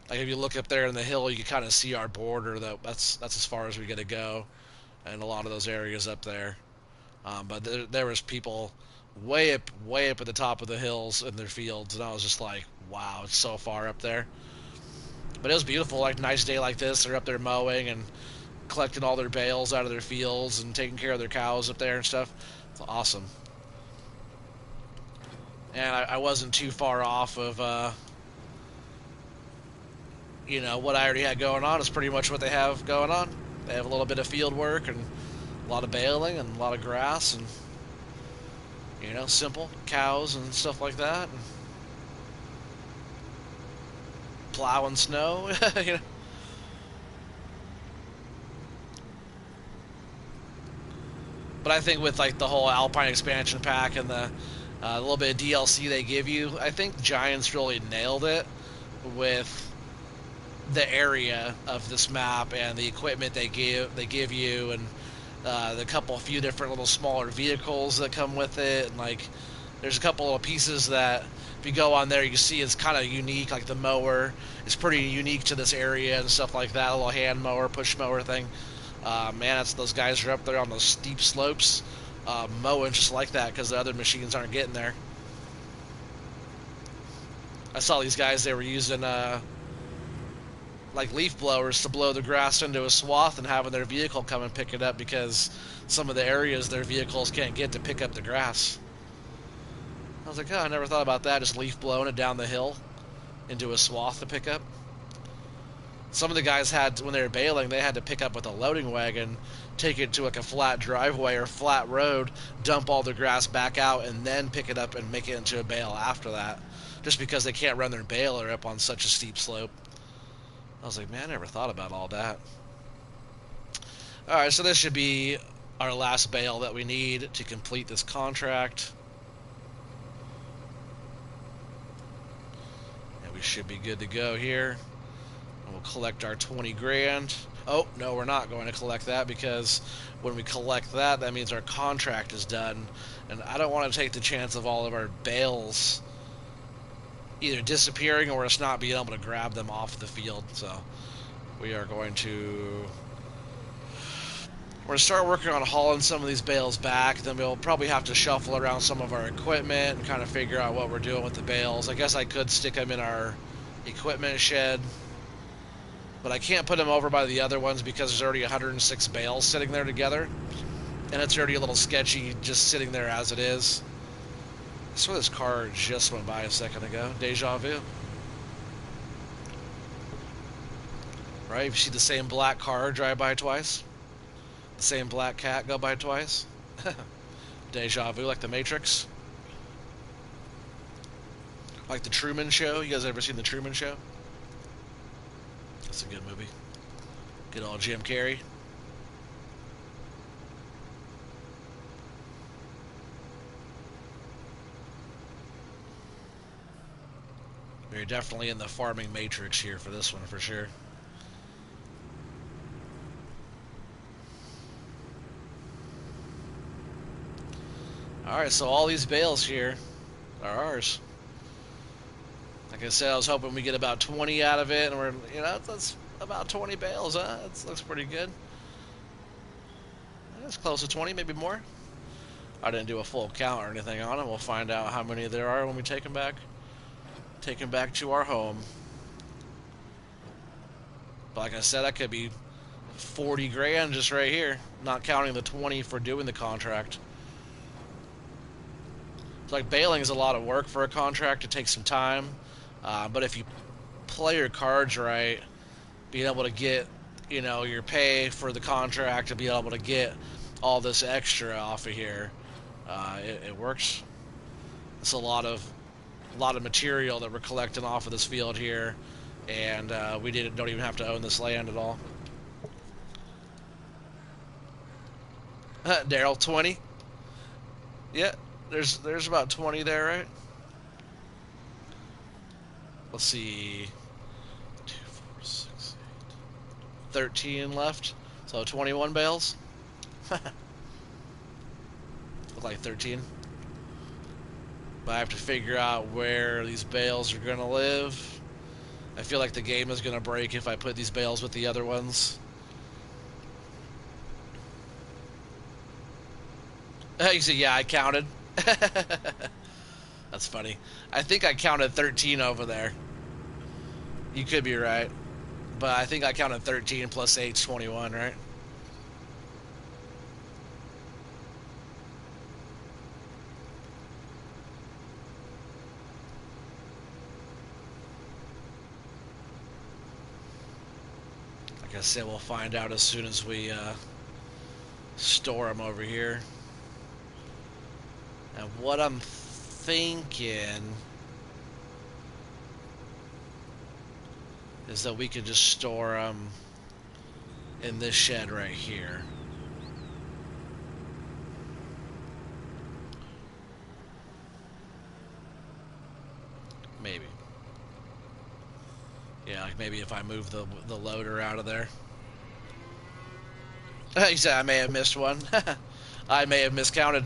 Like, if you look up there in the hill, you can kind of see our border. That's as far as we get to go, and a lot of those areas up there. But there was people way up at the top of the hills in their fields, and I was just like, wow, it's so far up there. But it was beautiful. Like, nice day like this, they're up there mowing and collecting all their bales out of their fields and taking care of their cows up there and stuff. It's awesome. And I wasn't too far off of you know, what I already had going on is pretty much what they have going on. They have a little bit of field work and a lot of baling and a lot of grass and, you know, simple cows and stuff like that. And plowing snow, you know. But I think with like the whole Alpine expansion pack and the little bit of DLC they give you, I think Giants really nailed it with the area of this map and the equipment they give you, and the few different little smaller vehicles that come with it, and like there's a couple of pieces that if you go on there you see it's kind of unique. Like the mower is pretty unique to this area and stuff like that, a little hand mower, push mower thing. Man, those guys are up there on those steep slopes mowing just like that because the other machines aren't getting there. I saw these guys, they were using like leaf blowers to blow the grass into a swath and having their vehicle come and pick it up because some of the areas their vehicles can't get to pick up the grass. I was like, oh, I never thought about that, just leaf blowing it down the hill into a swath to pick up. Some of the guys had, when they were baling, they had to pick up with a loading wagon, take it to like a flat driveway or flat road, dump all the grass back out, and then pick it up and make it into a bale after that, just because they can't run their baler up on such a steep slope. I was like, man, I never thought about all that. Alright, so this should be our last bale that we need to complete this contract. And we should be good to go here. And we'll collect our 20 grand. Oh, no, we're not going to collect that, because when we collect that, that means our contract is done. And I don't want to take the chance of all of our bales either disappearing or us not being able to grab them off the field. So we are going to... We're going to start working on hauling some of these bales back. Then we'll probably have to shuffle around some of our equipment and kind of figure out what we're doing with the bales. I guess I could stick them in our equipment shed, but I can't put them over by the other ones because there's already 106 bales sitting there together, and it's already a little sketchy just sitting there as it is. I swear this car just went by a second ago. Deja vu. Right? You see the same black car drive by twice? The same black cat go by twice? Deja vu, like the Matrix. Like the Truman Show. You guys ever seen the Truman Show? That's a good movie. Good old Jim Carrey. We're definitely in the farming matrix here for this one, for sure. Alright, so all these bales here are ours. Like I said, I was hoping we get about 20 out of it, and we're, you know, that's about 20 bales, huh? That looks pretty good. That's close to 20, maybe more. I didn't do a full count or anything on them. We'll find out how many there are when we take them back. Take them back to our home. But like I said, that could be 40 grand just right here, not counting the 20 for doing the contract. So like, baling is a lot of work for a contract. It takes some time. But if you play your cards right, being able to get, you know, your pay for the contract, to be able to get all this extra off of here, it works. It's a lot of material that we're collecting off of this field here, and we don't even have to own this land at all. Daryl, 20. Yeah, there's about 20 there, right? Let's see. 2, 4, 6, 8. 13 left. So 21 bales. Look like 13. But I have to figure out where these bales are gonna live. I feel like the game is gonna break if I put these bales with the other ones. You see, yeah, I counted. That's funny. I think I counted 13 over there. You could be right. But I think I counted 13 plus 8 is 21, right? Like I said, we'll find out as soon as we store them over here. And what I'm thinking is that we could just store them in this shed right here. Maybe. Yeah, like maybe if I move the loader out of there. He said I may have missed one. I may have miscounted.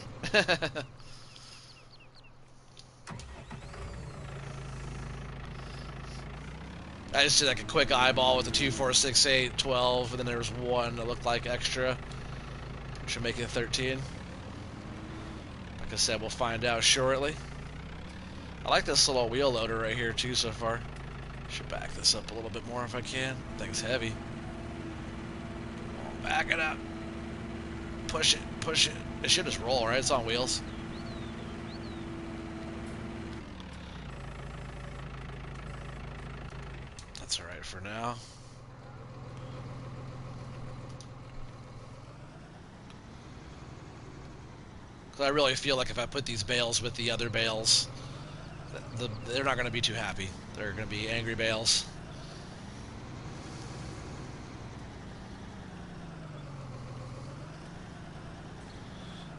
I just did like a quick eyeball with the 2, 4, 6, 8, 12, and then there was one that looked like extra. Should make it 13. Like I said, we'll find out shortly. I like this little wheel loader right here too so far. Should back this up a little bit more if I can. Thing's heavy. Back it up. Push it, push it. It should just roll, right? It's on wheels. That's alright for now. Because I really feel like if I put these bales with the other bales, they're not going to be too happy. They're going to be angry bales.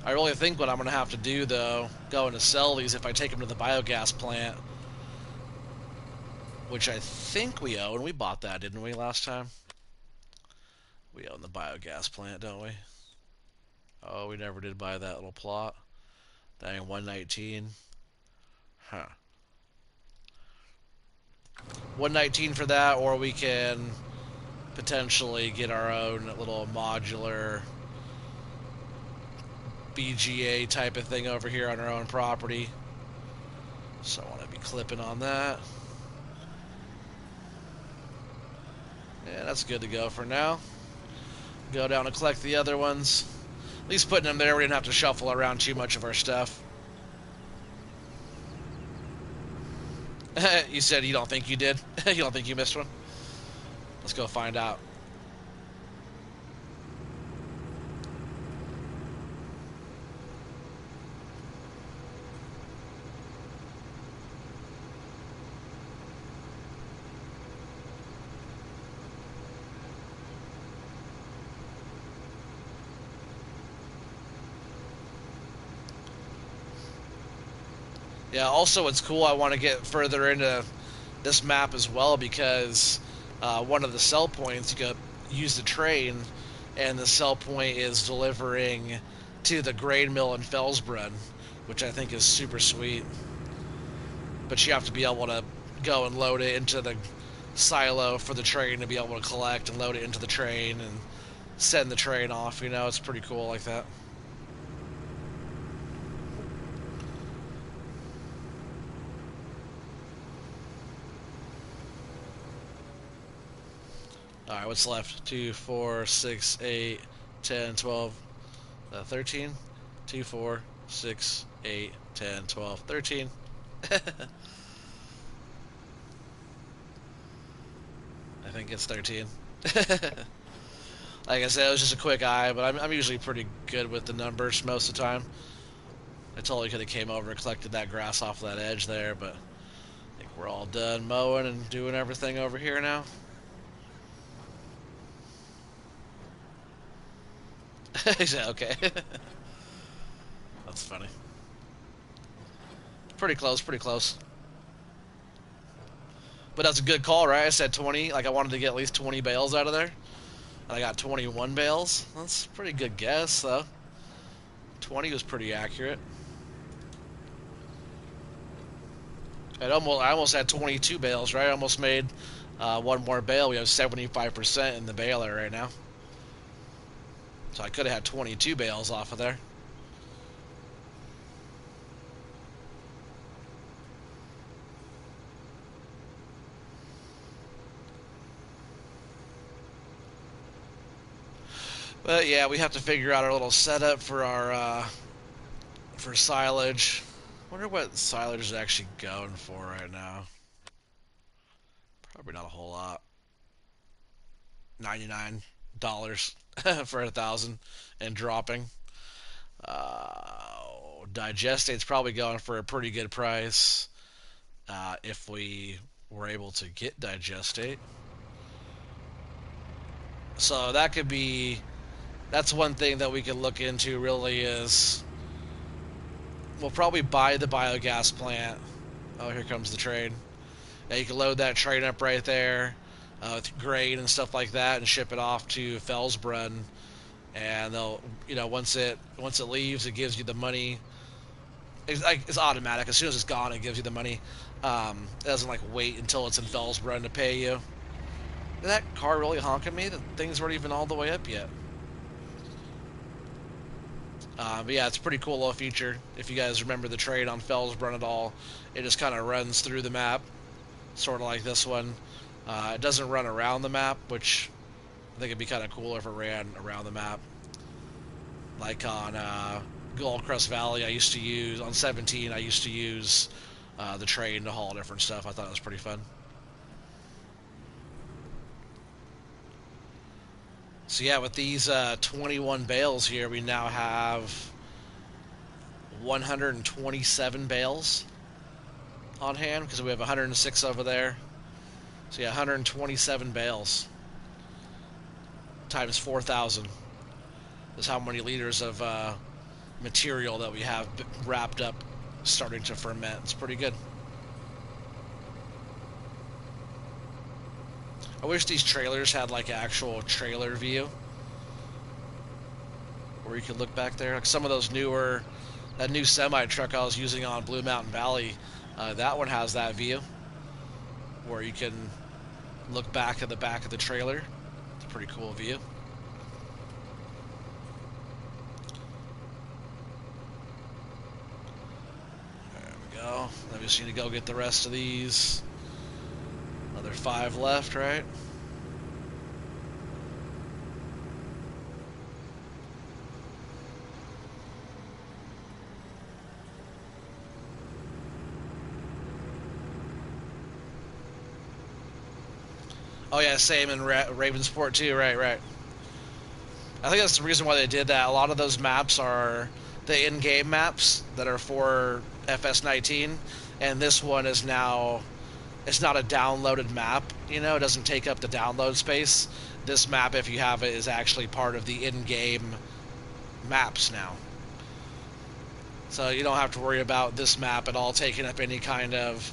I really think what I'm going to have to do, though, going to sell these if I take them to the biogas plant, which I think we own. We bought that, didn't we, last time? We own the biogas plant, don't we? Oh, we never did buy that little plot. Dang, 119. Huh. 119 for that, or we can potentially get our own little modular BGA type of thing over here on our own property. So I want to be clipping on that. Yeah, that's good to go for now. Go down and collect the other ones. At least putting them there, we didn't have to shuffle around too much of our stuff. You said you don't think you did? You don't think you missed one? Let's go find out. Yeah, also it's cool, I want to get further into this map as well because one of the sell points, you could use the train, and the sell point is delivering to the grain mill in Felsbrunn, which I think is super sweet. But you have to be able to go and load it into the silo for the train to be able to collect and load it into the train and send the train off. You know, it's pretty cool like that. Alright, what's left? 2, 4, 6, 8, 10, 12, 13? 2, 4, 6, 8, 10, 12, 13. I think it's 13. Like I said, it was just a quick eye, but I'm usually pretty good with the numbers most of the time. I totally could have came over and collected that grass off that edge there, but I think we're all done mowing and doing everything over here now. He said, okay. That's funny. Pretty close, pretty close. But that's a good call, right? I said 20. Like, I wanted to get at least 20 bales out of there. And I got 21 bales. That's a pretty good guess, though. 20 was pretty accurate. I almost had 22 bales, right? I almost made one more bale. We have 75% in the baler right now. So I could have had 22 bales off of there. But yeah, we have to figure out our little setup for our for silage. Wonder what silage is actually going for right now. Probably not a whole lot. $99 for 1,000 and dropping. Digestate's probably going for a pretty good price if we were able to get digestate. So that could be. That's one thing that we could look into. Really, is we'll probably buy the biogas plant. Oh, here comes the train. Yeah, you can load that train up right there with grain and stuff like that, and ship it off to Felsbrunn. And they'll, once it leaves, it gives you the money. It's automatic. As soon as it's gone, it gives you the money. It doesn't wait until it's in Felsbrunn to pay you. Is that car really honking me? The things weren't even all the way up yet. But yeah, it's a pretty cool little feature. If you guys remember the train on Felsbrunn at all, it just kind of runs through the map, sort of like this one. It doesn't run around the map, which I think it'd be kind of cooler if it ran around the map. Like on Goldcrest Valley, I used to use, on 17, I used to use the train to haul different stuff. I thought it was pretty fun. So yeah, with these 21 bales here, we now have 127 bales on hand because we have 106 over there. So yeah, 127 bales times 4,000 is how many liters of material that we have wrapped up, starting to ferment. It's pretty good. I wish these trailers had like actual trailer view where you could look back there. Like some of those newer, that new semi truck I was using on Blue Mountain Valley, that one has that view where you can look back at the back of the trailer. It's a pretty cool view. There we go. Then we just need to go get the rest of these. Another 5 left, right? Oh yeah, same in Ravensport too. Right, right. I think that's the reason why they did that. A lot of those maps are the in-game maps that are for FS19, and this one is now, it's not a downloaded map. You know, it doesn't take up the download space. This map, if you have it, is actually part of the in-game maps now. So you don't have to worry about this map at all taking up any kind of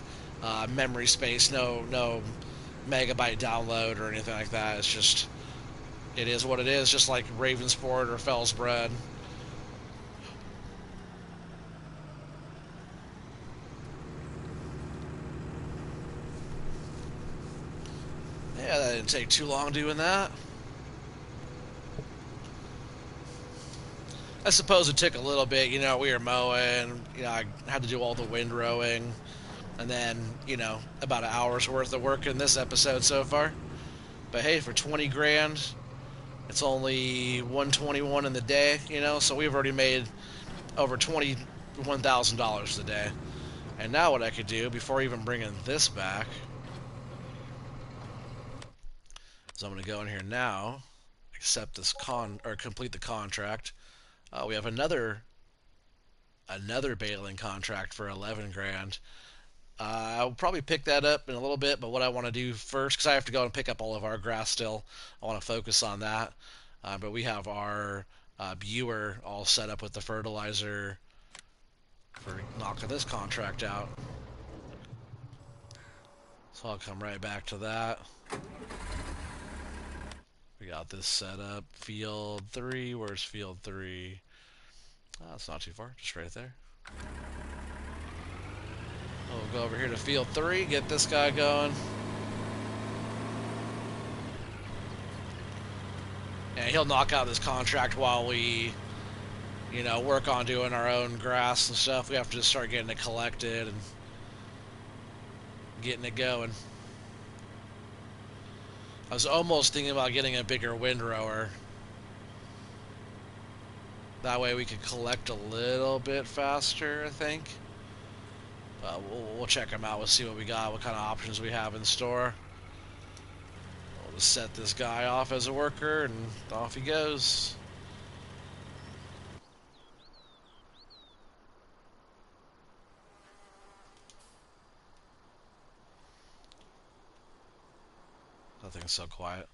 memory space. No megabyte download or anything like that. It's just, it is what it is, just like Ravensport or Fellsbred. Yeah, that didn't take too long doing that. I suppose it took a little bit. You know, we were mowing. You know, I had to do all the windrowing, and then about an hour's worth of work in this episode so far. But hey, for 20 grand, it's only 121 in the day. So we've already made over $21,000 a day. And now what I could do before even bringing this back is I'm going to go in here now, accept this or complete the contract. We have another baling contract for 11 grand. I'll probably pick that up in a little bit, but what I want to do first, because I have to go and pick up all of our grass still, I want to focus on that. But we have our viewer all set up with the fertilizer for knocking this contract out. So I'll come right back to that. We got this set up. Field 3. Where's field 3? Oh, it's not too far. Just right there. We'll go over here to field 3. Get this guy going. And he'll knock out this contract while we, work on doing our own grass and stuff. We have to just start getting it collected and getting it going. I was almost thinking about getting a bigger windrower. That way we could collect a little bit faster, I think. We'll check them out. We'll see what we got, what kind of options we have in store. We'll just set this guy off as a worker, and off he goes. Nothing's so quiet.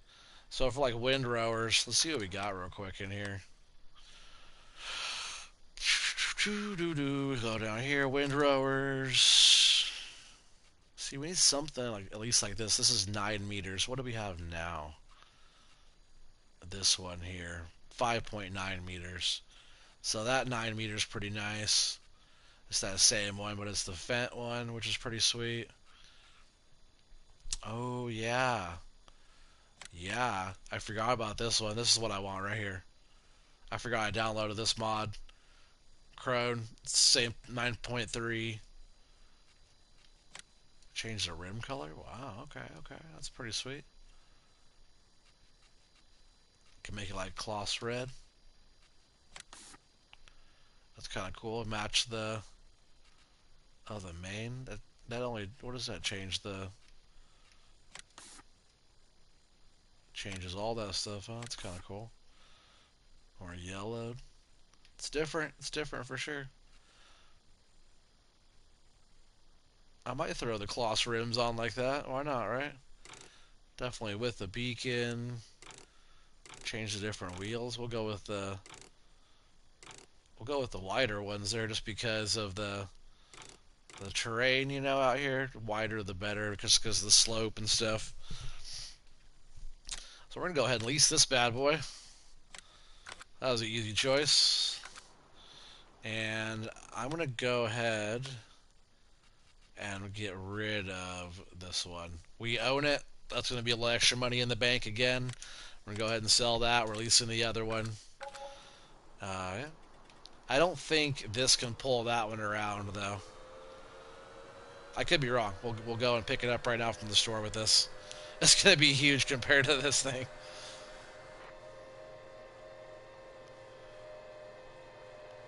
So for like windrowers, let's see what we got real quick in here. Go down here, windrowers. See, we need something like at least like this. This is 9 meters. What do we have now? This one here, 5.9 meters. So that 9 meters pretty nice. It's that same one, but it's the Fent one, which is pretty sweet. Oh yeah, yeah. I forgot about this one. This is what I want right here. I forgot I downloaded this mod. Crone, same 9.3. Change the rim color? Wow, okay. That's pretty sweet. Can make it like Kloss red. That's kind of cool. Match the main. That only, what does that change? Changes all that stuff. Oh, that's kind of cool. Or yellowed. It's different. It's different for sure. I might throw the Kloss rims on like that. Why not, right? Definitely with the beacon. Change the different wheels. We'll go with the wider ones there, just because of the terrain, you know, out here. The wider the better, just because of the slope and stuff. So we're gonna go ahead and lease this bad boy. That was an easy choice. And I'm gonna go ahead and get rid of this one. We own it. That's gonna be a little extra money in the bank again. We're gonna go ahead and sell that. We're leasing the other one. Yeah. I don't think this can pull that one around though. I could be wrong. We'll go and pick it up right now from the store with this. It's gonna be huge compared to this thing.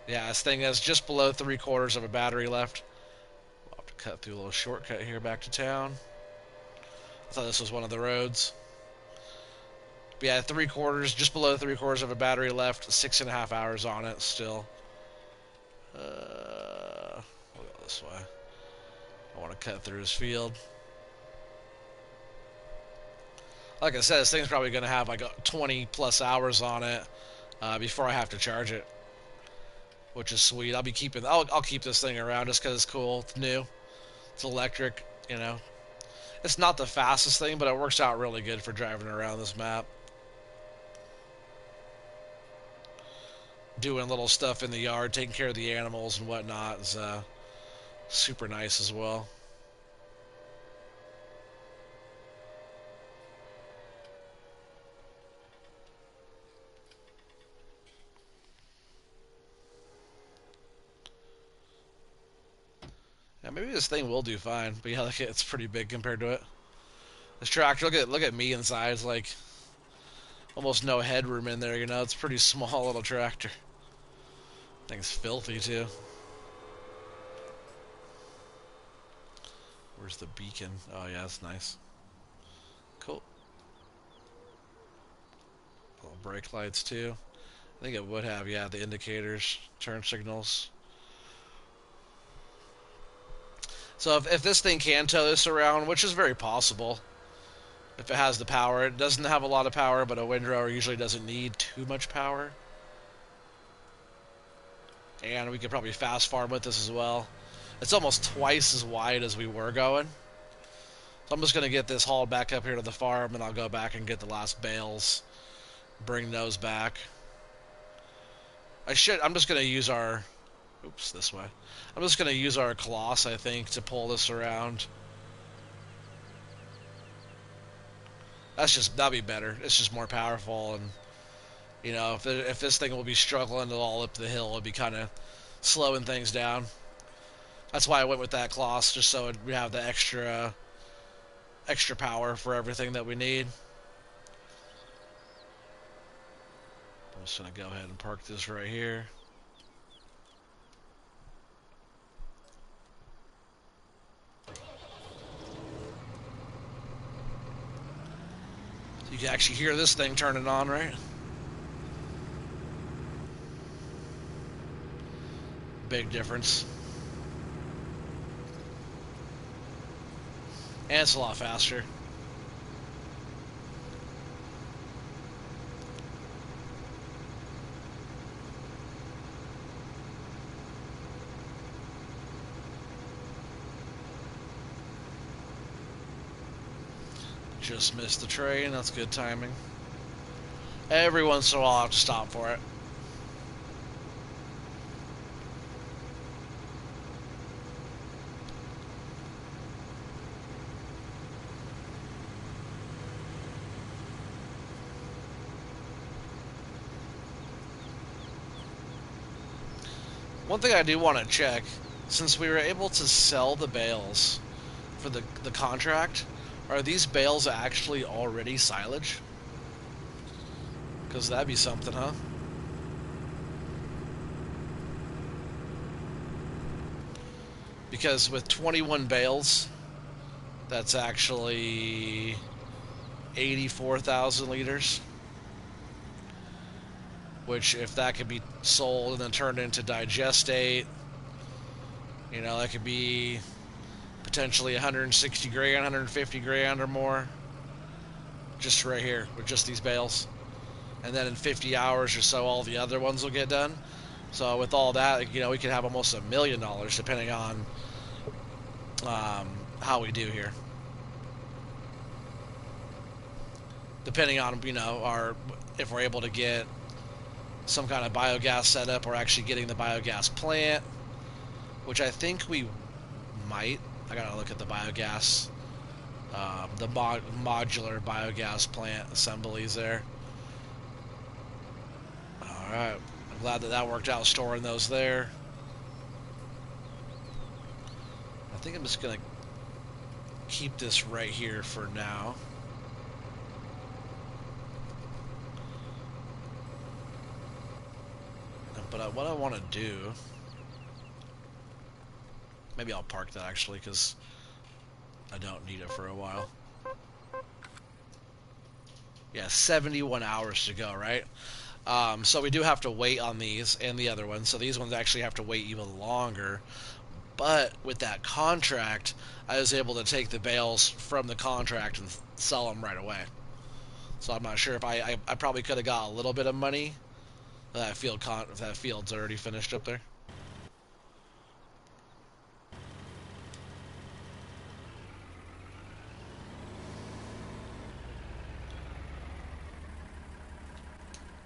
Yeah, this thing has just below 3/4 of a battery left. We'll have to cut through a little shortcut here back to town. I thought this was one of the roads. But yeah, 3/4, just below 3/4 of a battery left. 6.5 hours on it still. We'll go this way. I want to cut through his field. Like I said, this thing's probably going to have like 20 plus hours on it before I have to charge it, which is sweet. I'll keep this thing around just because it's cool. It's new. It's electric. You know, it's not the fastest thing, but it works out really good for driving around this map. Doing little stuff in the yard, taking care of the animals and whatnot is super nice as well. Yeah, maybe this thing will do fine, but yeah, look, it's pretty big compared to it. This tractor, look at me inside. It's like almost no headroom in there. You know, it's a pretty small little tractor. Thing's filthy too. Where's the beacon? Oh yeah, that's nice. Cool. Little brake lights too. I think it would have, yeah, the indicators, turn signals. So if this thing can tow this around, which is very possible, if it has the power. It doesn't have a lot of power, but a windrower usually doesn't need too much power. And we could probably fast farm with this as well. It's almost twice as wide as we were going. So I'm just going to get this hauled back up here to the farm, and I'll go back and get the last bales. Bring those back. I'm just going to use our... Oops, this way. I'm just going to use our Kloss, I think, to pull this around. That'll be better. It's just more powerful, and you know, if this thing will be struggling all up the hill, it'll be kind of slowing things down. That's why I went with that Kloss, just so we have the extra power for everything that we need. I'm just gonna go ahead and park this right here. You can actually hear this thing turning on, right? Big difference. And it's a lot faster. Just missed the train. That's good timing. Every once in a while I'll have to stop for it. One thing I do want to check, since we were able to sell the bales for the contract, are these bales actually already silage? Because that'd be something, huh? Because with 21 bales, that's actually 84,000 liters. Which, if that could be sold and then turned into digestate, you know, that could be potentially 160 grand, 150 grand or more, just right here with just these bales. And then in 50 hours or so, all the other ones will get done. So with all that, you know, we could have almost $1 million depending on how we do here. Depending on, you know, if we're able to get some kind of biogas setup or actually getting the biogas plant, which I think we might. I gotta look at the biogas, the modular biogas plant assemblies there. Alright, I'm glad that worked out, storing those there. I think I'm just gonna keep this right here for now. But what I want to do, maybe I'll park that actually, because I don't need it for a while. Yeah, 71 hours to go, right? So we do have to wait on these and the other ones. So these ones actually have to wait even longer. But with that contract, I was able to take the bales from the contract and sell them right away. So I'm not sure if I probably could have got a little bit of money. That field's already finished up there.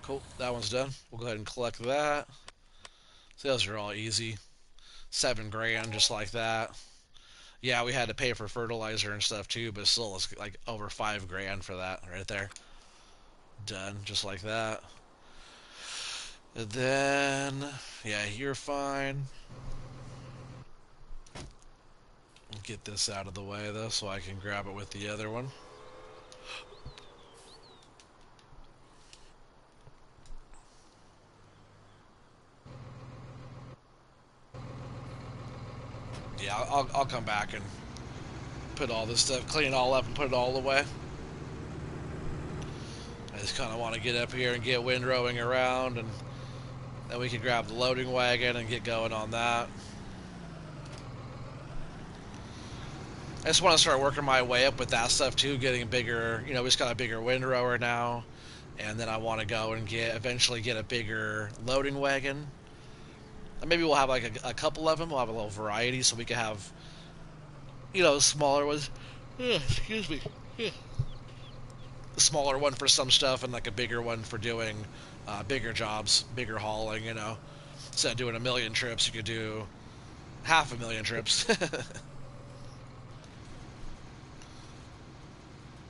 Cool, that one's done. We'll go ahead and collect that. So those are all easy. 7 grand, just like that. Yeah, we had to pay for fertilizer and stuff too, but still, it's like over 5 grand for that right there. Done, just like that. And then, yeah, you're fine. Get this out of the way though, so I can grab it with the other one. Yeah, I'll come back and put all this stuff, clean it all up and put it all away. I just kind of want to get up here and get windrowing around, and then we can grab the loading wagon and get going on that. I just want to start working my way up with that stuff too, getting bigger. You know, we just got a bigger windrower now, and then I want to go and eventually get a bigger loading wagon. And maybe we'll have like a couple of them. We'll have a little variety, so we can have, you know, smaller ones. Excuse me. A smaller one for some stuff, and like a bigger one for doing bigger jobs, bigger hauling. You know, instead of doing 1 million trips, you could do 500,000 trips.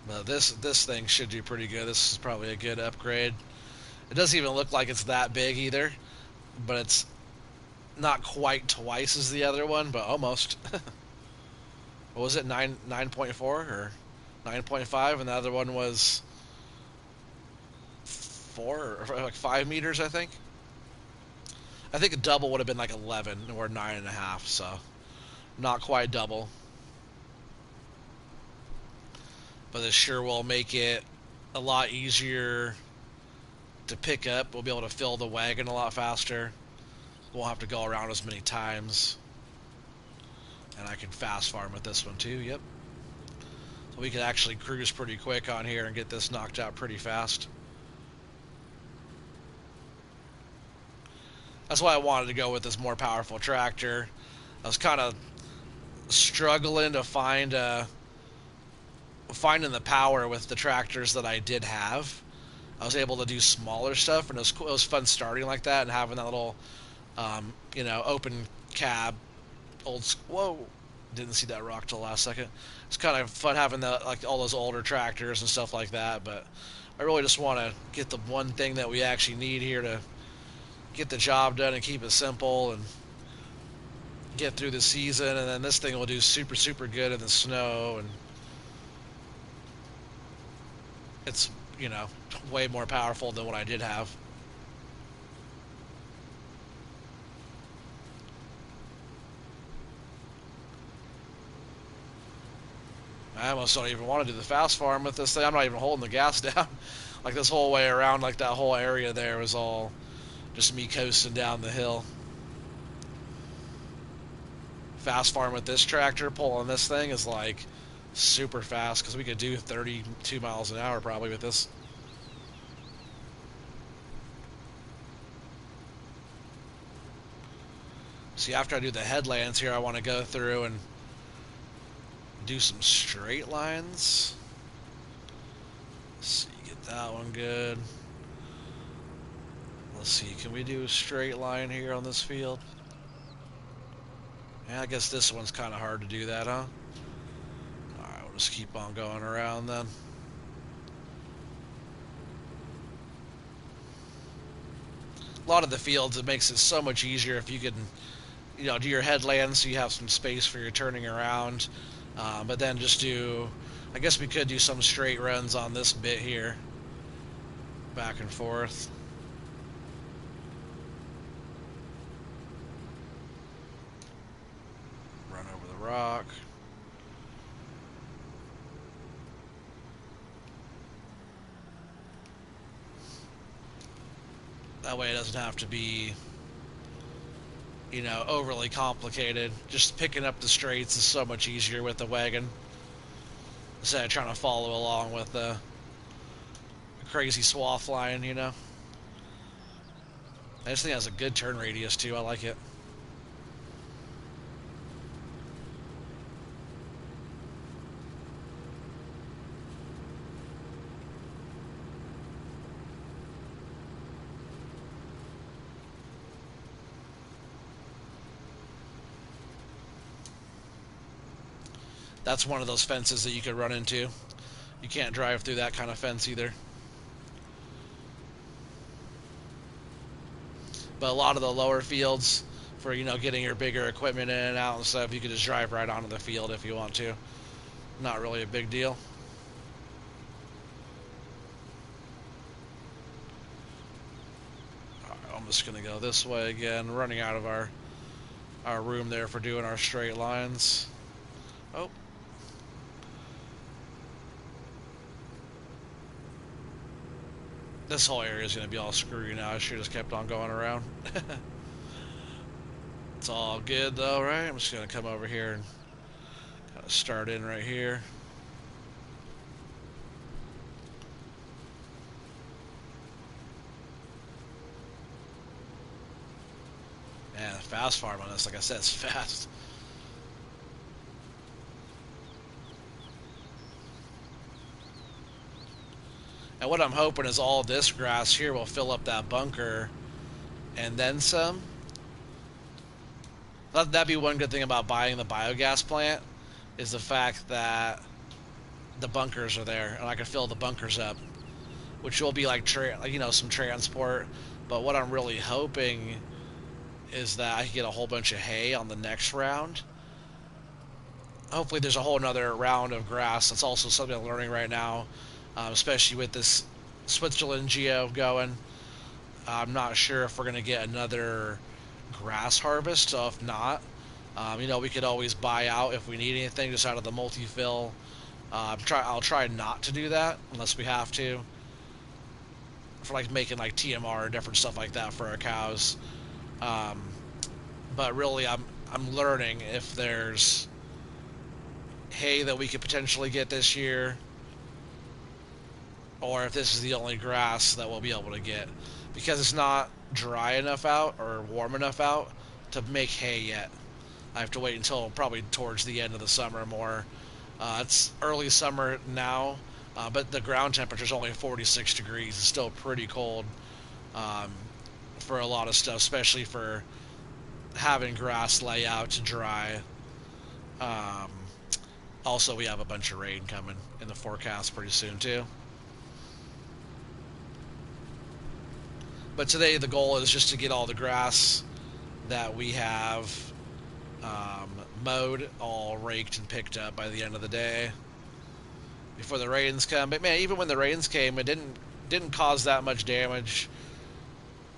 But this thing should do pretty good. This is probably a good upgrade. It doesn't even look like it's that big either, but it's not quite twice as the other one, but almost. What was it, 9.4 or 9.5, and the other one was 4 or like 5 meters, I think. I think a double would have been like 11 or 9.5, so not quite double. But this sure will make it a lot easier to pick up. We'll be able to fill the wagon a lot faster. Won't have to go around as many times. And I can fast farm with this one too, yep. So we can actually cruise pretty quick on here and get this knocked out pretty fast. That's why I wanted to go with this more powerful tractor. I was kind of struggling to finding the power with the tractors that I did have. I was able to do smaller stuff, and it was cool. It was fun starting like that and having that little, you know, open cab, whoa, didn't see that rock till the last second. It's kind of fun having like all those older tractors and stuff like that. But I really just want to get the one thing that we actually need here to get the job done and keep it simple and get through the season. And then this thing will do super, super good in the snow, and it's, you know, way more powerful than what I did have. I almost don't even want to do the fast farm with this thing. I'm not even holding the gas down. Like this whole way around, like that whole area there was all just me coasting down the hill. Fast farm with this tractor pulling this thing is like super fast because we could do 32 miles an hour probably with this. See, after I do the headlands here, I want to go through and do some straight lines. Let's see, get that one good. Let's see, can we do a straight line here on this field? Yeah, I guess this one's kind of hard to do that, huh? Alright, we'll just keep on going around then. A lot of the fields, it makes it so much easier if you can, you know, do your headlands so you have some space for your turning around. But then just do, I guess we could do some straight runs on this bit here. Back and forth. Run over the rock. That way it doesn't have to be, you know, overly complicated. Just picking up the straights is so much easier with the wagon instead of trying to follow along with the crazy swath line, you know. This thing has a good turn radius too. I like it. That's one of those fences that you could run into. You can't drive through that kind of fence either. But a lot of the lower fields, for, you know, getting your bigger equipment in and out and stuff, you could just drive right onto the field if you want to. Not really a big deal. Alright, I'm just going to go this way again, running out of our room there for doing our straight lines. Oh. This whole area is going to be all screwy now. I should have just kept on going around. It's all good though, right? I'm just going to come over here and kind of start in right here. Man, fast farm on this, like I said, it's fast. And what I'm hoping is all this grass here will fill up that bunker and then some. That'd be one good thing about buying the biogas plant, is the fact that the bunkers are there and I can fill the bunkers up, which will be like, you know, some transport. But what I'm really hoping is that I can get a whole bunch of hay on the next round. Hopefully there's a whole another round of grass. That's also something I'm learning right now. Especially with this Switzerland Geo going. I'm not sure if we're going to get another grass harvest, so if not, you know, we could always buy out if we need anything just out of the multi-fill. I'll try not to do that unless we have to, for like making like TMR and different stuff like that for our cows. But really, I'm learning if there's hay that we could potentially get this year, or if this is the only grass that we'll be able to get, because it's not dry enough out or warm enough out to make hay yet. I have to wait until probably towards the end of the summer more. It's early summer now, but the ground temperature is only 46 degrees. It's still pretty cold for a lot of stuff, especially for having grass lay out to dry. Also, we have a bunch of rain coming in the forecast pretty soon too. But today the goal is just to get all the grass that we have mowed, all raked and picked up by the end of the day before the rains come. But man, even when the rains came, it didn't cause that much damage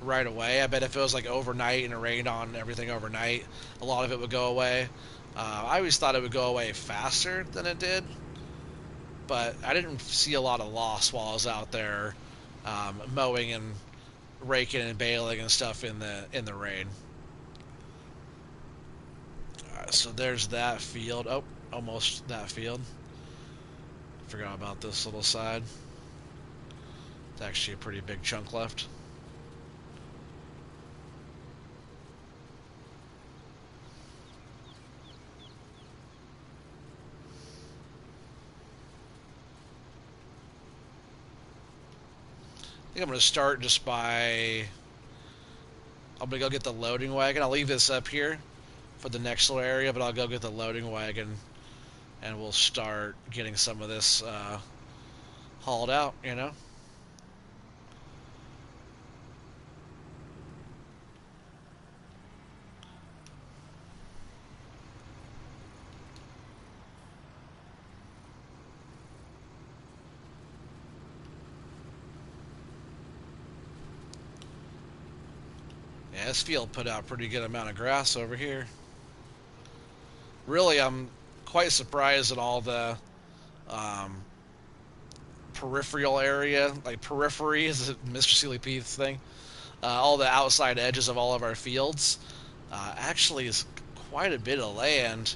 right away. I bet if it was like overnight and it rained on everything overnight, a lot of it would go away. I always thought it would go away faster than it did, but I didn't see a lot of loss while I was out there mowing and raking and baling and stuff in the rain. Alright, So there's that field. Oh, almost that field. Forgot about this little side. It's actually a pretty big chunk left. I think I'm going to start just by... I'm going to go get the loading wagon. I'll leave this up here for the next little area, but I'll go get the loading wagon and we'll start getting some of this hauled out, you know? Yeah, this field put out a pretty good amount of grass over here. Really, I'm quite surprised at all the um, peripheral area, like periphery is Mr. Sealy Pete's thing. All the outside edges of all of our fields actually is quite a bit of land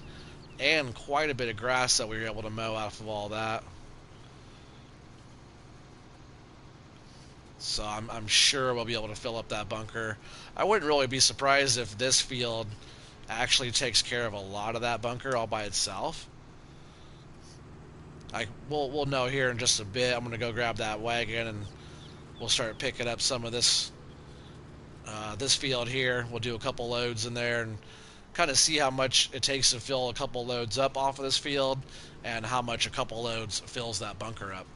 and quite a bit of grass that we were able to mow off of all that. So I'm sure we'll be able to fill up that bunker. I wouldn't really be surprised if this field actually takes care of a lot of that bunker all by itself. We'll know here in just a bit. I'm gonna go grab that wagon and we'll start picking up some of this this field here. We'll do a couple loads in there and kind of see how much it takes to fill a couple loads up off of this field and how much a couple loads fills that bunker up,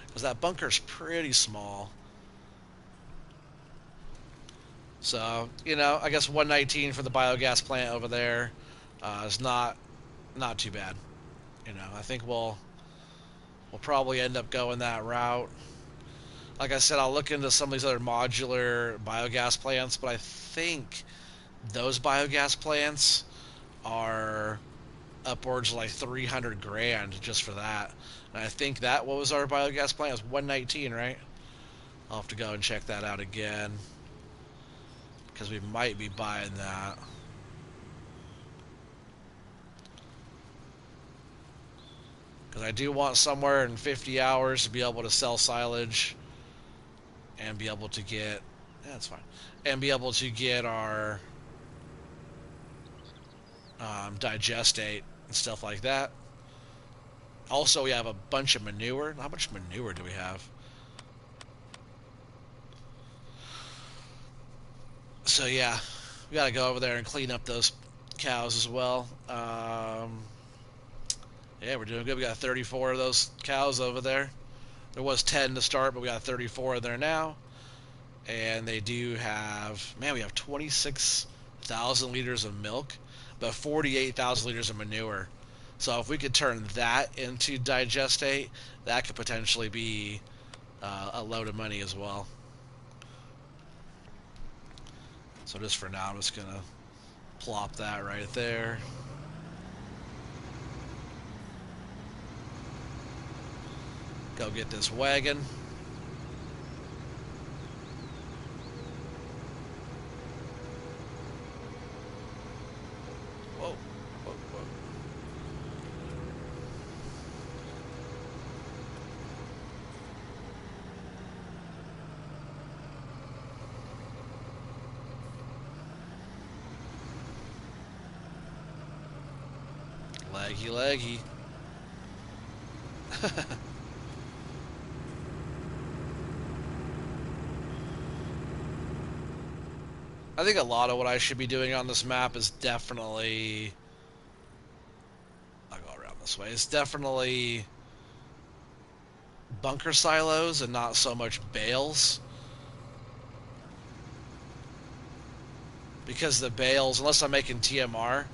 because that bunker's pretty small. So, you know, I guess 119 for the biogas plant over there is not too bad. You know, I think we'll probably end up going that route. Like I said, I'll look into some of these other modular biogas plants, but I think those biogas plants are upwards of like 300 grand just for that. And I think that, what was our biogas plant? It was 119, right? I'll have to go and check that out again, because we might be buying that. Because I do want somewhere in 50 hours to be able to sell silage and be able to get... Yeah, that's fine. And be able to get our digestate and stuff like that. Also, we have a bunch of manure. How much manure do we have? So yeah, we gotta go over there and clean up those cows as well. Yeah, we're doing good. We got 34 of those cows over there. There was 10 to start, but we got 34 in there now. And they do have, man, we have 26,000 liters of milk, but 48,000 liters of manure. So if we could turn that into digestate, that could potentially be a load of money as well. So just for now, I'm just going to plop that right there. Go get this wagon. Whoa, whoa, whoa. Laggy, laggy. I think a lot of what I should be doing on this map is definitely... I'll go around this way. It's definitely bunker silos and not so much bales. Because the bales, unless I'm making TMR,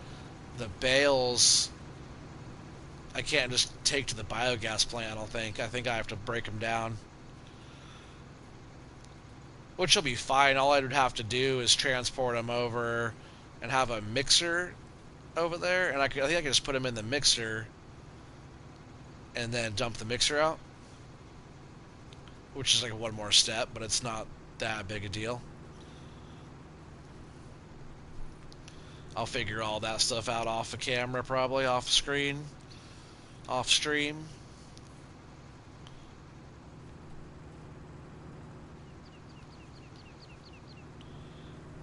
the bales I can't just take to the biogas plant, I don't think. I think I have to break them down. Which will be fine. All I would have to do is transport them over and have a mixer over there. And I think I can just put them in the mixer and then dump the mixer out. Which is like one more step, but it's not that big a deal. I'll figure all that stuff out off the camera, probably off screen, off stream.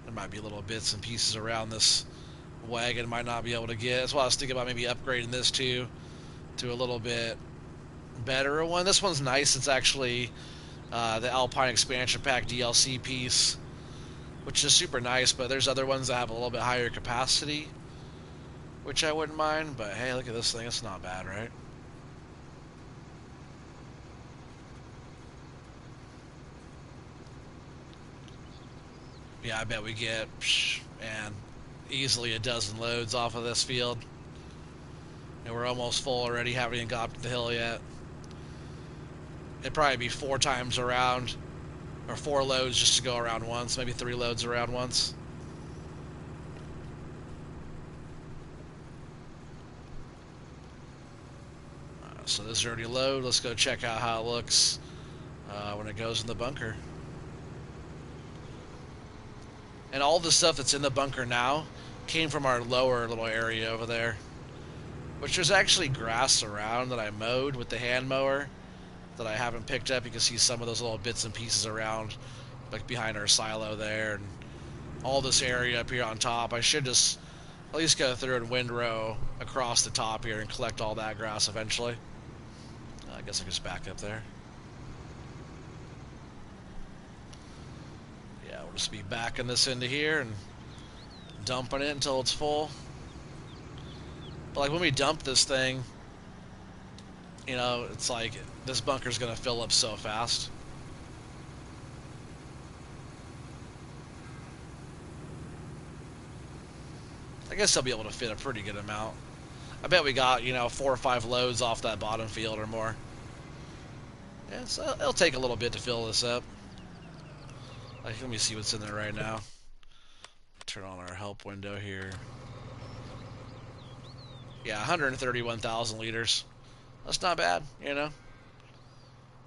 There might be little bits and pieces around this wagon might not be able to get. That's why I was thinking about maybe upgrading this too to a little bit better one. This one's nice. It's actually the Alpine expansion pack DLC piece, which is super nice, but there's other ones that have a little bit higher capacity, which I wouldn't mind. But hey, look at this thing. It's not bad, right? Yeah, I bet we get, man, easily a dozen loads off of this field. And we're almost full already, haven't even got up the hill yet. It'd probably be 4 times around, or 4 loads just to go around once, maybe 3 loads around once. So this is already load. Let's go check out how it looks when it goes in the bunker. And all the stuff that's in the bunker now came from our lower little area over there, which there's actually grass around that I mowed with the hand mower that I haven't picked up. You can see some of those little bits and pieces around, like behind our silo there, and all this area up here on top. I should just at least go through and windrow across the top here and collect all that grass eventually. I guess I can just back up there. Yeah, we'll just be backing this into here and dumping it until it's full. But like when we dump this thing, you know, it's like this bunker's gonna fill up so fast. I guess I'll be able to fit a pretty good amount. I bet we got, you know, 4 or 5 loads off that bottom field or more. Yeah, so it'll take a little bit to fill this up. Like, let me see what's in there right now. Turn on our help window here. Yeah, 131,000 liters. That's not bad, you know.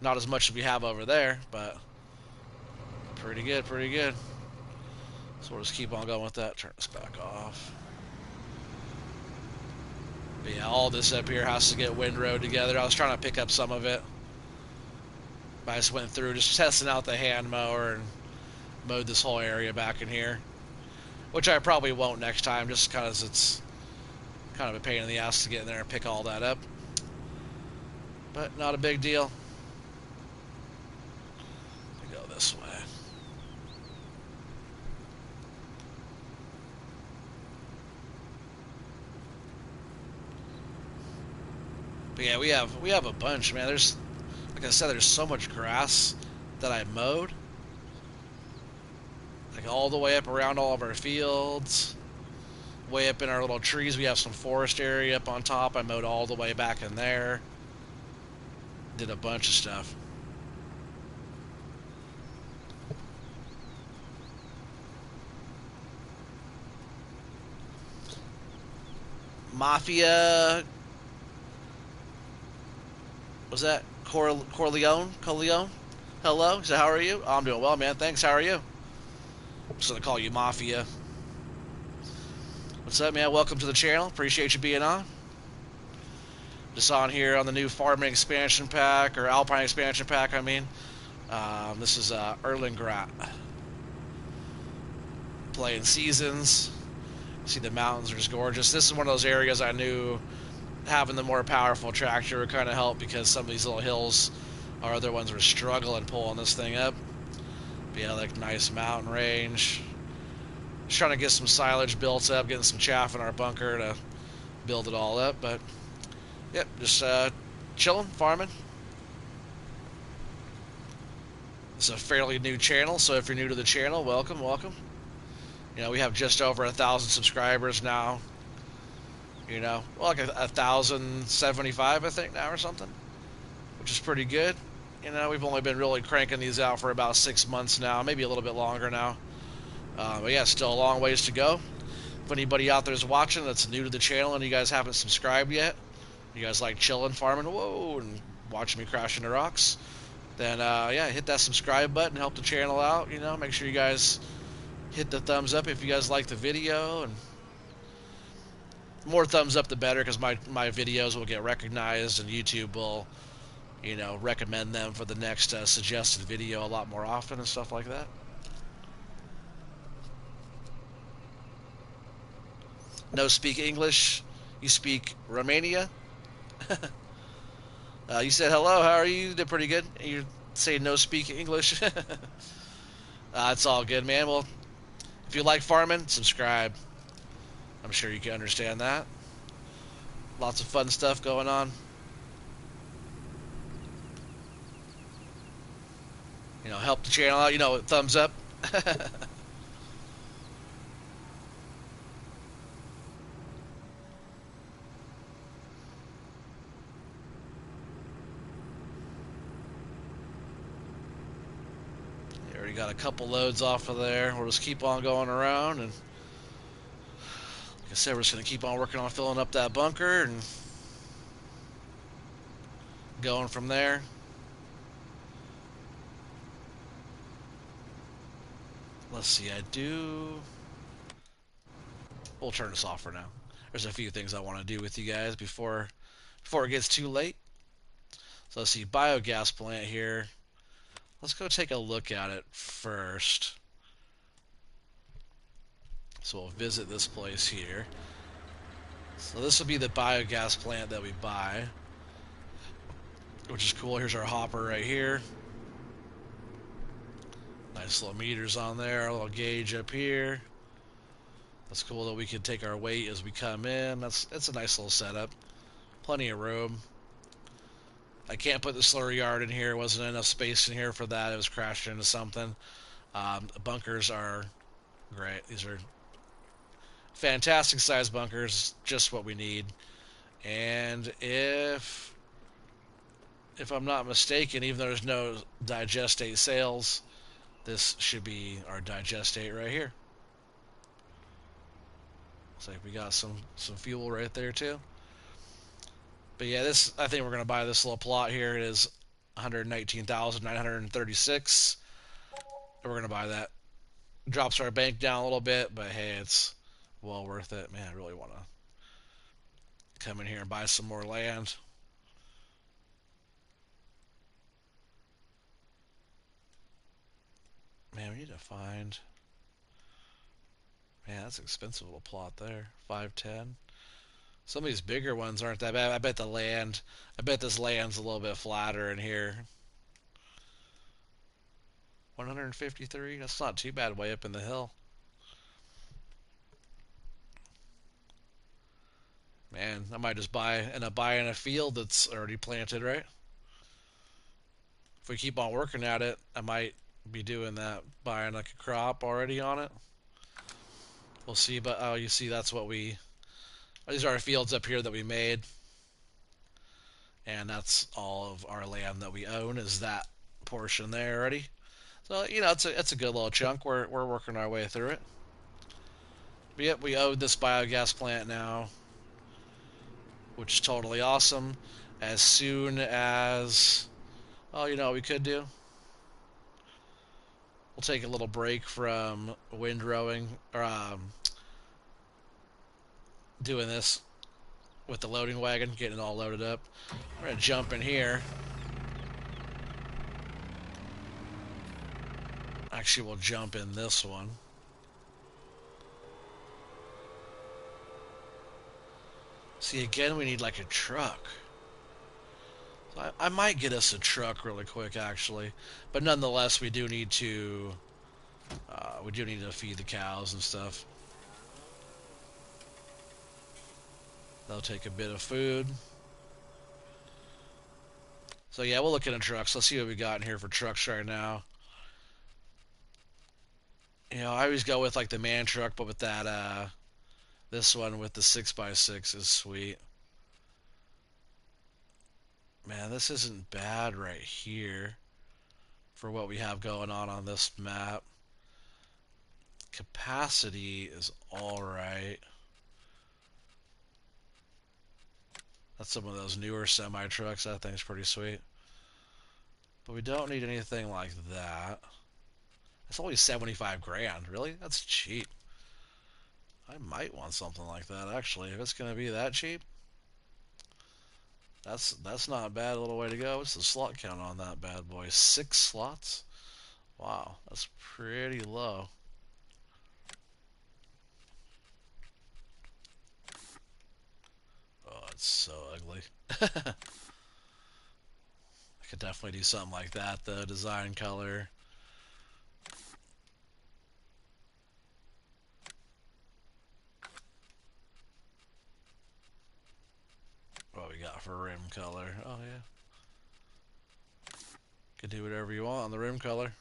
Not as much as we have over there, but pretty good, pretty good. So we'll just keep on going with that. Turn this back off. But yeah, all this up here has to get windrowed together. I was trying to pick up some of it, but I just went through just testing out the hand mower and mowed this whole area back in here, which I probably won't next time, just because it's kind of a pain in the ass to get in there and pick all that up. But not a big deal. We go this way. But yeah, we have a bunch, man. There's, like I said, there's so much grass that I mowed. Like all the way up around all of our fields. Way up in our little trees, we have some forest area up on top. I mowed all the way back in there. Did a bunch of stuff. Mafia. Was that Corleone? Hello. So how are you? Oh, I'm doing well, man. Thanks. How are you? I'm just gonna call you Mafia. What's up, man? Welcome to the channel. Appreciate you being on. Just on here on the new farming expansion pack, or Alpine expansion pack, I mean. This is Erlengrat. Playing seasons. See, the mountains are just gorgeous. This is one of those areas I knew having the more powerful tractor would kind of help, because some of these little hills are other ones were struggling pulling this thing up. But yeah, like nice mountain range. Just trying to get some silage built up, getting some chaff in our bunker to build it all up. But yep, just chilling, farming. It's a fairly new channel, so if you're new to the channel, welcome, welcome. You know, we have just over 1,000 subscribers now. You know, well, like 1,075, I think, now or something, which is pretty good. You know, we've only been really cranking these out for about 6 months now, maybe a little bit longer now. But yeah, still a long ways to go. If anybody out there is watching that's new to the channel and you guys haven't subscribed yet, you guys like chilling, farming, whoa, and watching me crash into rocks, then yeah, hit that subscribe button, help the channel out. You know, make sure you guys hit the thumbs up if you guys like the video, and More thumbs up the better, because my videos will get recognized and YouTube will, recommend them for the next suggested video a lot more often and stuff like that. No speak English. You speak Romania. You said hello. How are you? You did pretty good. You say no speak English. It's all good, man. Well, if you like farming, subscribe. I'm sure you can understand that. Lots of fun stuff going on. Help the channel out. Thumbs up. Already got a couple loads off of there. We'll just keep on going around, and like I said, we're just gonna keep on working on filling up that bunker and going from there. Let's see. We'll turn this off for now. There's a few things I want to do with you guys before it gets too late. So let's see, biogas plant here. Let's go take a look at it first. So we'll visit this place here. So this will be the biogas plant that we buy, which is cool. Here's our hopper right here. Nice little meters on there, a little gauge up here. That's cool that we can take our weight as we come in. That's a nice little setup. Plenty of room. I can't put the slurry yard in here. Wasn't enough space in here for that. It was crashed into something. Bunkers are great. These are fantastic size bunkers. Just what we need. And if I'm not mistaken, even though there's no digestate sales, this should be our digestate right here. Looks like we got some fuel right there too. But yeah, I think we're gonna buy this little plot here. It is 119,936. We're gonna buy that. Drops our bank down a little bit, but hey, it's well worth it. Man, I really want to come in here and buy some more land. Man, we need to find. Man, that's an expensive little plot there. 510. Some of these bigger ones aren't that bad. I bet this land's a little bit flatter in here. 153. That's not too bad way up in the hill. Man, I might just end up buying a field that's already planted, right? If we keep on working at it, I might be doing that, buying like a crop already on it. We'll see, but oh, you see, these are our fields up here that we made, and that's all of our land that we own is that portion there already. So it's a good little chunk. We're working our way through it. But yep, we own this biogas plant now, which is totally awesome. As soon as, oh, what we could do? We'll take a little break from windrowing, or doing this with the loading wagon, getting it all loaded up. We're going to jump in here. Actually, we'll jump in this one. See, again, we need like a truck. So I might get us a truck really quick, actually. But nonetheless, we do need to feed the cows and stuff. They'll take a bit of food. So yeah, we'll look at trucks. Let's see what we got in here for trucks right now. I always go with like the man truck, but with that, this one with the 6x6 is sweet. Man, this isn't bad right here for what we have going on this map. Capacity is alright. That's some of those newer semi-trucks. That thing's pretty sweet. But we don't need anything like that. It's only 75 grand. Really? That's cheap. I might want something like that actually. If it's gonna be that cheap, that's not a bad little way to go. What's the slot count on that bad boy? 6 slots? Wow, that's pretty low. Oh, it's so ugly. I could definitely do something like that though. Design color. What we got for rim color? Oh yeah. Could do whatever you want on the rim color.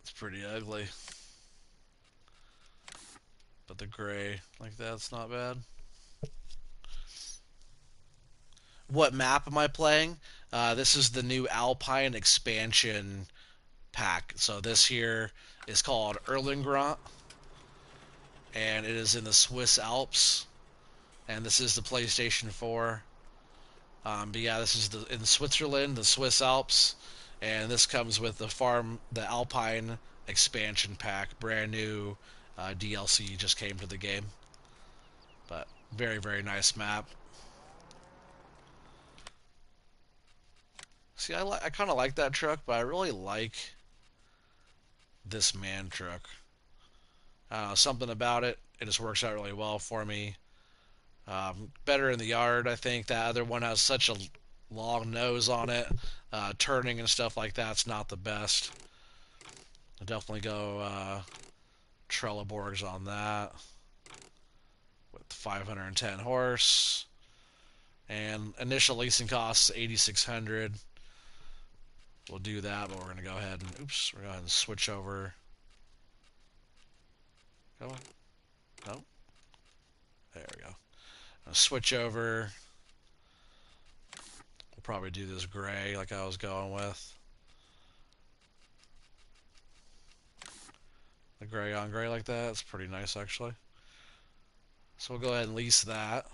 It's pretty ugly. But the gray like that's not bad. What map am I playing? This is the new Alpine expansion pack. So this here is called Erlengrat, and it is in the Swiss Alps. And this is the PlayStation 4. But yeah, this is in Switzerland, the Swiss Alps, and this comes with the Alpine expansion pack, brand new DLC just came to the game. But very very nice map. See, I kind of like that truck, but I really like this man truck. Something about it, it just works out really well for me. Better in the yard, I think. That other one has such a long nose on it. Turning and stuff like that's not the best. I'll definitely go Trelleborgs on that with 510 horse. And initial leasing costs 8,600. We'll do that, but we're gonna go ahead and we're gonna go ahead and switch over. Come on. No. There we go. I'll switch over. We'll probably do this gray like I was going with. The gray on gray like that. It's pretty nice actually. So we'll go ahead and lease that.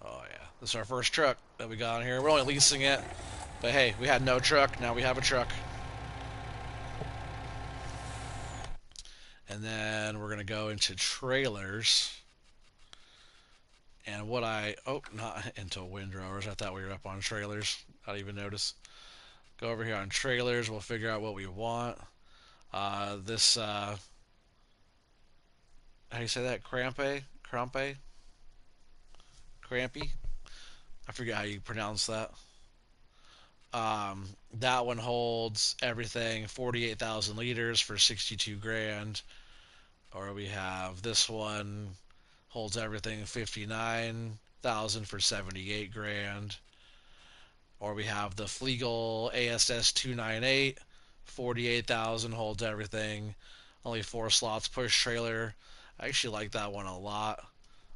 Oh yeah, this is our first truck that we got on here. We're only leasing it, but hey, we had no truck. Now we have a truck. And then we're gonna go into trailers. And what not into windrowers. I thought we were up on trailers. I didn't even notice. Go over here on trailers. We'll figure out what we want. This, how do you say that? Crampy? Crampy? I forget how you pronounce that. That one holds everything 48,000 liters for 62 grand. Or we have this one holds everything 59,000 for 78 grand. Or we have the Flegel ASS 298, 48,000 holds everything, only 4 slots, push trailer. I actually like that one a lot.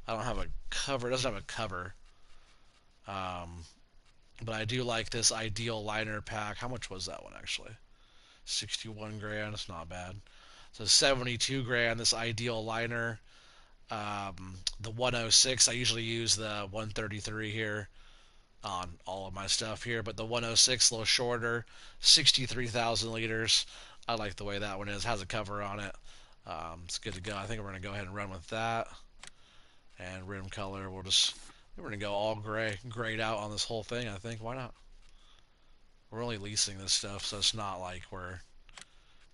I don't have a cover, it doesn't have a cover. But I do like this ideal liner pack. How much was that one actually? 61 grand, it's not bad. So 72 grand, this ideal liner. The 106, I usually use the 133 here on all of my stuff here, but the 106 a little shorter, 63,000 liters. I like the way that one is. Has a cover on it. It's good to go. I think we're gonna go ahead and run with that. And rim color, we're gonna go all grayed out on this whole thing. I think why not? We're only leasing this stuff, so it's not like we're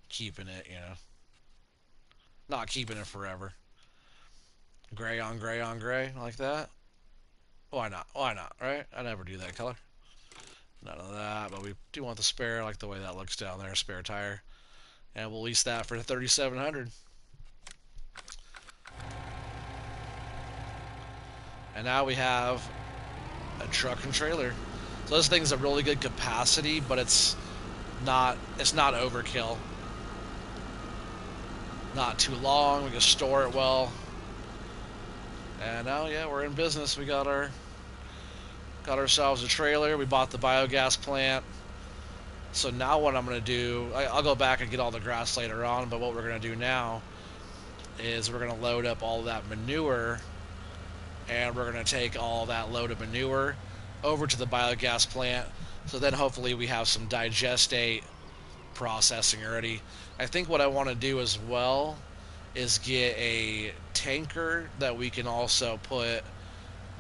keeping it, not keeping it forever. Gray on gray on gray like that. Why not? Why not, right? I never do that color. None of that, but we do want the spare. I like the way that looks down there, spare tire. And we'll lease that for 3,700. And now we have a truck and trailer. So this thing's a really good capacity, but it's not overkill. Not too long, we can store it well. And now, yeah, we're in business. We got ourselves a trailer. We bought the biogas plant. So now what I'm going to do, I'll go back and get all the grass later on, but what we're going to do now is we're going to load up all that manure and we're going to take all that load of manure over to the biogas plant. So then hopefully we have some digestate processing already. I think what I want to do as well is get a tanker that we can also put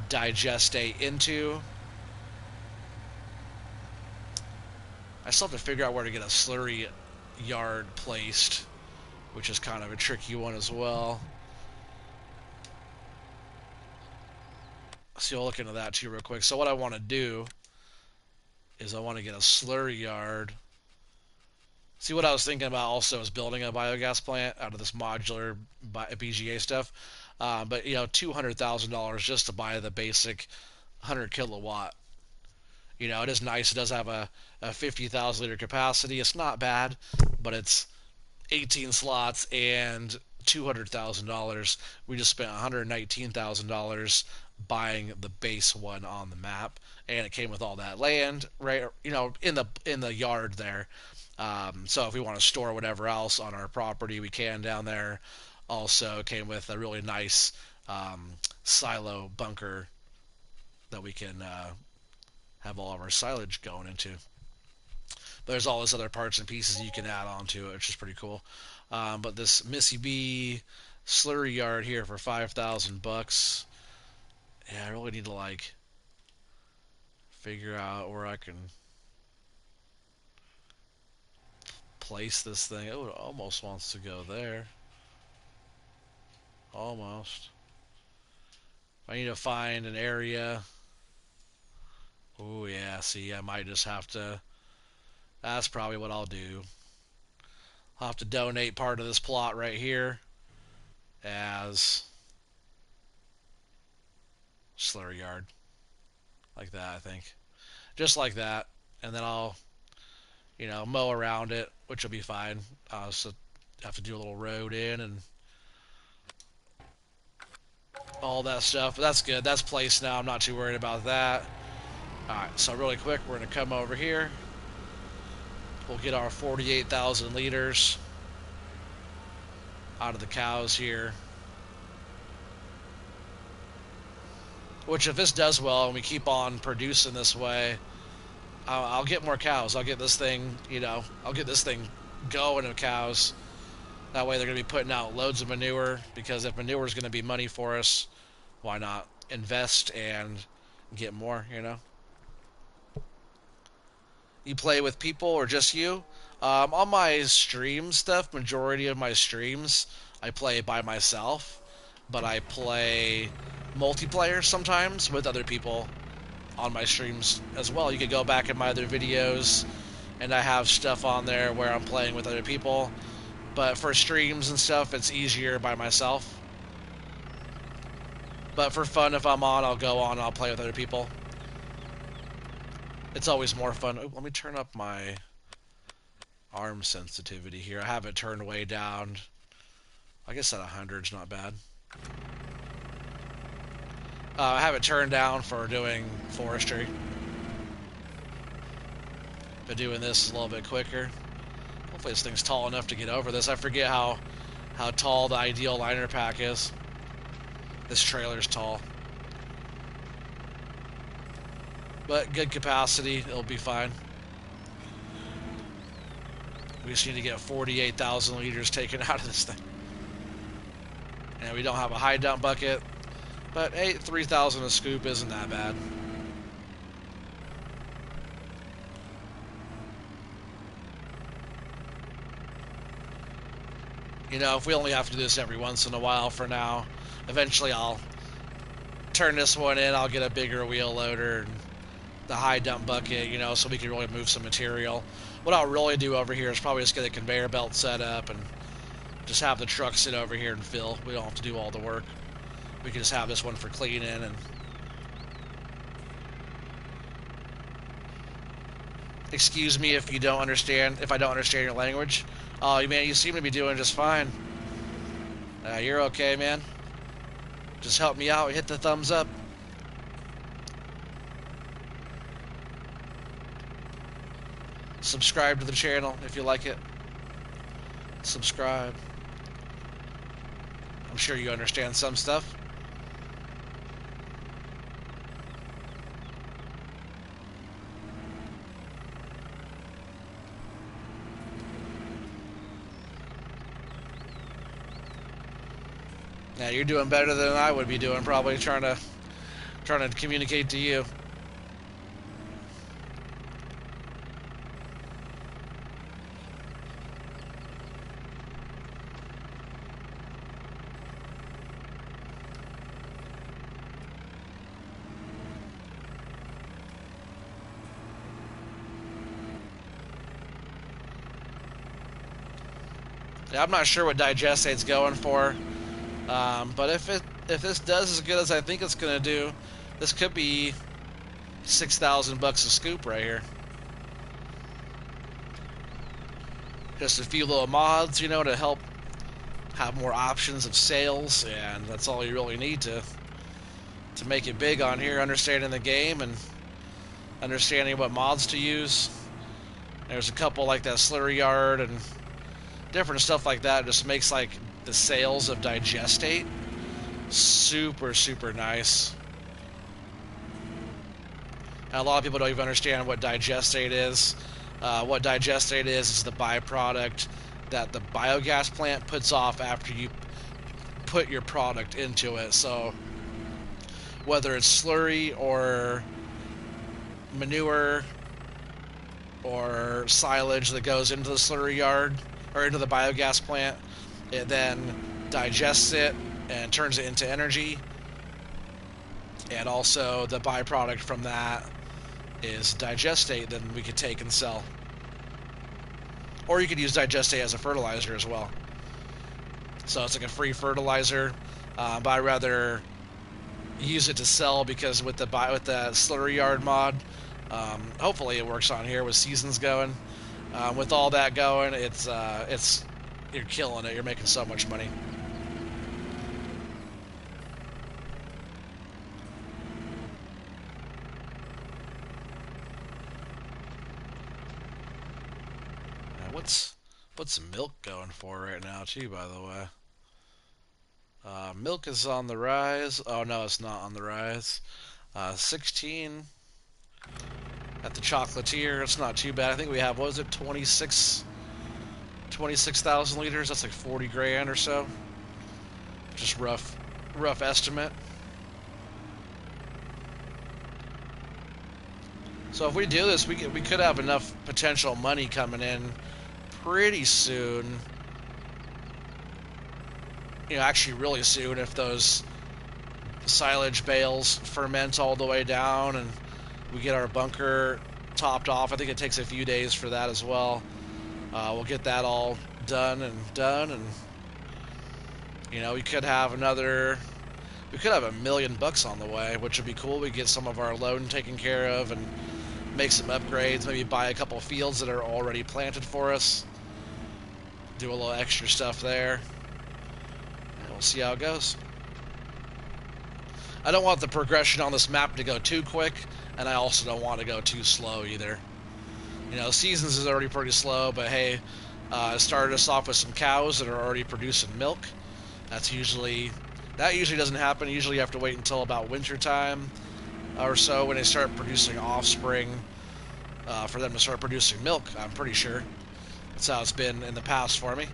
digestate into. I still have to figure out where to get a slurry yard placed, which is kind of a tricky one as well. So I'll look into that too real quick. So what I want to do is I want to get a slurry yard. See, what I was thinking about also is building a biogas plant out of this modular BGA stuff. But, you know, $200,000 just to buy the basic 100 kilowatt. You know, it is nice. It does have a 50,000 liter capacity. It's not bad, but it's 18 slots and $200,000. We just spent $119,000 buying the base one on the map, and it came with all that land, right? You know, in the yard there. So if we want to store whatever else on our property, we can down there. Also, it came with a really nice silo bunker that we can have all of our silage going into. But there's all those other parts and pieces you can add on to it, which is pretty cool. But this Missy B slurry yard here for $5,000. Yeah, I really need to like figure out where I can place this thing. Oh, it almost wants to go there. Almost. I need to find an area. Oh yeah, see, I might just have to. That's probably what I'll do. I'll have to donate part of this plot right here as slurry yard. Like that, I think. Just like that. And then I'll, you know, mow around it, which will be fine. So have to do a little road in and all that stuff. But that's good. That's placed now. I'm not too worried about that. Alright, so really quick, we're going to come over here. We'll get our 48,000 liters out of the cows here. Which, if this does well and we keep on producing this way, I'll get more cows. I'll get this thing, you know, I'll get this thing going of cows. That way they're going to be putting out loads of manure, because if manure is going to be money for us, why not invest and get more, you know? You play with people or just you? On my stream stuff, majority of my streams, I play by myself, but I play multiplayer sometimes with other people on my streams as well. You could go back in my other videos, and I have stuff on there where I'm playing with other people. But for streams and stuff, it's easier by myself. But for fun, if I'm on, I'll go on and I'll play with other people. It's always more fun. Oh, let me turn up my arm sensitivity here. I have it turned way down. I guess at 100 is not bad. I have it turned down for doing forestry. But doing this is a little bit quicker. Hopefully this thing's tall enough to get over this. I forget how tall the ideal liner pack is. This trailer's tall. But good capacity, it'll be fine. We just need to get 48,000 liters taken out of this thing. And we don't have a high dump bucket. But hey, 3,000 a scoop isn't that bad. You know, if we only have to do this every once in a while for now, eventually I'll turn this one in, I'll get a bigger wheel loader and the high dump bucket, you know, so we can really move some material. What I'll really do over here is probably just get a conveyor belt set up and just have the truck sit over here and fill. We don't have to do all the work. We can just have this one for cleaning and excuse me if you don't understand, if I don't understand your language. Oh, man, you seem to be doing just fine. You're okay, man. Just help me out. Hit the thumbs up. Subscribe to the channel if you like it. Subscribe. I'm sure you understand some stuff. Yeah, you're doing better than I would be doing, probably trying to communicate to you. Yeah, I'm not sure what digestate's going for, but if this does as good as I think it's gonna do, this could be 6,000 bucks a scoop right here. Just a few little mods, to help have more options of sales, and that's all you really need to make it big on here. Understanding the game and understanding what mods to use. There's a couple like that Slurry Yard and different stuff like that. It just makes like the sales of digestate super super nice. And a lot of people don't even understand what digestate is. What digestate is the byproduct that the biogas plant puts off after you put your product into it. So whether it's slurry or manure or silage that goes into the slurry yard or into the biogas plant, it then digests it and turns it into energy. And also the byproduct from that is digestate that we could take and sell. Or you could use digestate as a fertilizer as well. So it's like a free fertilizer, but I'd rather use it to sell because with the slurry yard mod, hopefully it works on here with seasons going. With all that going, it's you're killing it. You're making so much money. What's milk going for right now too? By the way, milk is on the rise. Oh no, it's not on the rise. 16 at the chocolatier. It's not too bad. I think we have, what was it, 26,000 liters. That's like 40 grand or so. Just rough estimate. So if we do this, we could have enough potential money coming in pretty soon. Actually really soon if those silage bales ferment all the way down and we get our bunker topped off. I think it takes a few days for that as well. We'll get that all done, and we could have $1 million on the way, which would be cool. We get some of our loan taken care of and make some upgrades, maybe buy a couple fields that are already planted for us, do a little extra stuff there, and we'll see how it goes. I don't want the progression on this map to go too quick, and I also don't want to go too slow either. Seasons is already pretty slow, but hey, it started us off with some cows that are already producing milk. That usually doesn't happen. Usually you have to wait until about winter time or so when they start producing offspring for them to start producing milk, I'm pretty sure. That's how it's been in the past for me.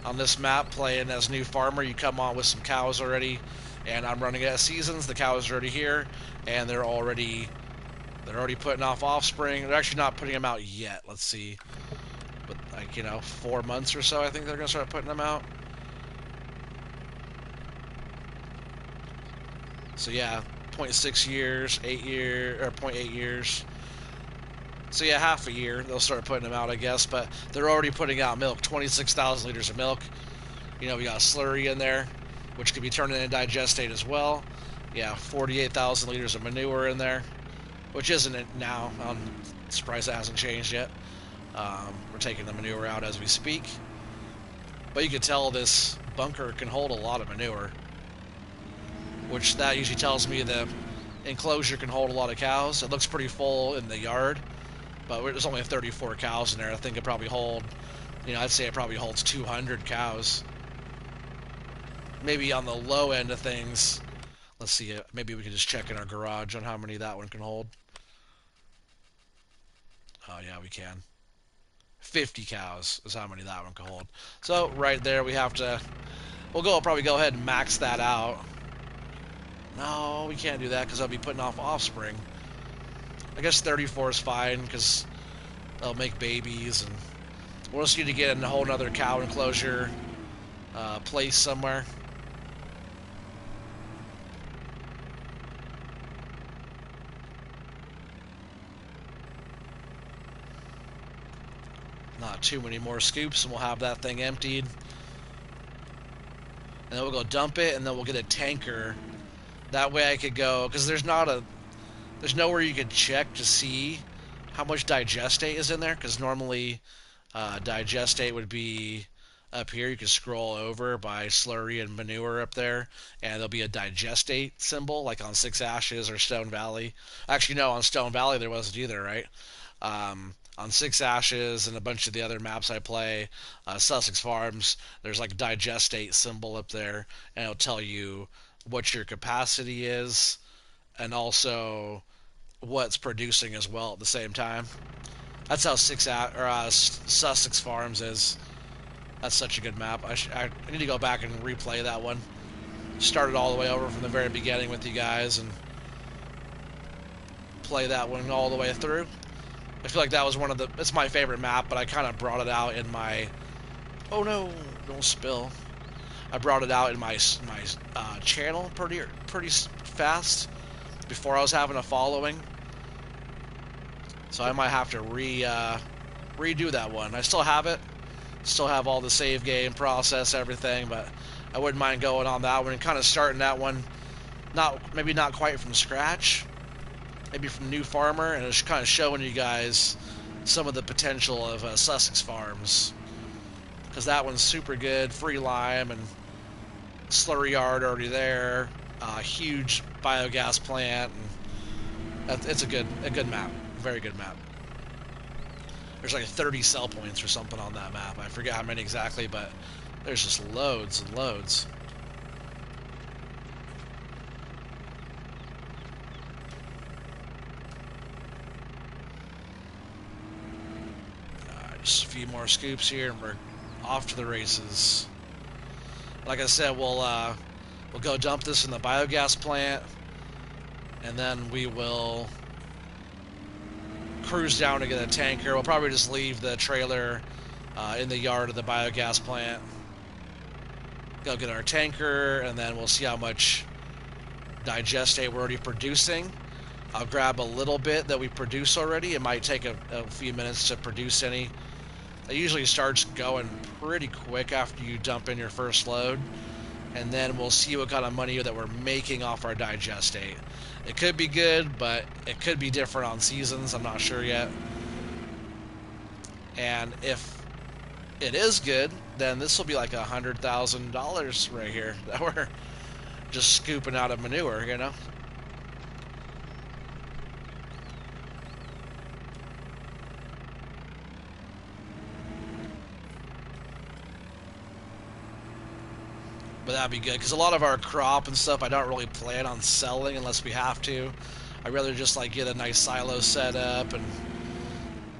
On this map, playing as new farmer, you come on with some cows already, and I'm running at seasons. The cows are already here, and they're already putting off offspring. They're actually not putting them out yet. Let's see. But 4 months or so, I think they're going to start putting them out. So yeah, 0.6 years, 0.8 years. So yeah, half a year they'll start putting them out, I guess. But they're already putting out milk, 26,000 liters of milk. We got slurry in there, which could be turned into digestate as well. Yeah, 48,000 liters of manure in there, which isn't it now. I'm surprised that hasn't changed yet. We're taking the manure out as we speak. But you can tell this bunker can hold a lot of manure, which that usually tells me the enclosure can hold a lot of cows. It looks pretty full in the yard, but there's only 34 cows in there. I think it probably I'd say it probably holds 200 cows. Maybe on the low end of things. Let's see, maybe we can just check in our garage on how many that one can hold. Oh yeah, we can. 50 cows is how many that one can hold. So right there we have to We'll probably go ahead and max that out. No, we can't do that because I'll be putting off offspring. I guess 34 is fine because they'll make babies, and we'll just need to get in a whole other cow enclosure place somewhere. Not too many more scoops, and we'll have that thing emptied. And then we'll go dump it, and then we'll get a tanker. That way I could go, because there's nowhere you could check to see how much digestate is in there, because normally digestate would be up here. You can scroll over by slurry and manure up there, and there'll be a digestate symbol, like on Six Ashes or Stone Valley. Actually, no, on Stone Valley there wasn't either, right? On Six Ashes and a bunch of the other maps I play, Sussex Farms, there's like a digestate symbol up there, and it'll tell you what your capacity is, and also what's producing as well at the same time. That's how Sussex Farms is. That's such a good map. I need to go back and replay that one. Start it all the way over from the very beginning with you guys and play that one all the way through. I feel like that was one of the. It's my favorite map, but I kind of brought it out in my. Oh no! Don't spill. I brought it out in my channel pretty fast before I was having a following. So I might have to redo that one. I still have it. Still have all the save game process, everything, but I wouldn't mind going on that one and kind of starting that one, maybe not quite from scratch, maybe from New Farmer, and just kind of showing you guys some of the potential of Sussex Farms, because that one's super good, free lime and slurry yard already there, huge biogas plant, and it's a good map, very good map. There's like 30 sell points or something on that map. I forget how many exactly, but there's just loads and loads. Just a few more scoops here, and we're off to the races. Like I said, we'll go dump this in the biogas plant, and then we will cruise down to get a tanker. We'll probably just leave the trailer in the yard of the biogas plant. Go get our tanker, and then we'll see how much digestate we're already producing. I'll grab a little bit that we produce already. It might take a few minutes to produce any. It usually starts going pretty quick after you dump in your first load, and then we'll see what kind of money that we're making off our digestate. It could be good, but it could be different on seasons. I'm not sure yet. And if it is good, then this will be like $100,000 right here that we're just scooping out of manure, you know? But that'd be good, because a lot of our crop and stuff I don't really plan on selling unless we have to. I'd rather just like get a nice silo set up, and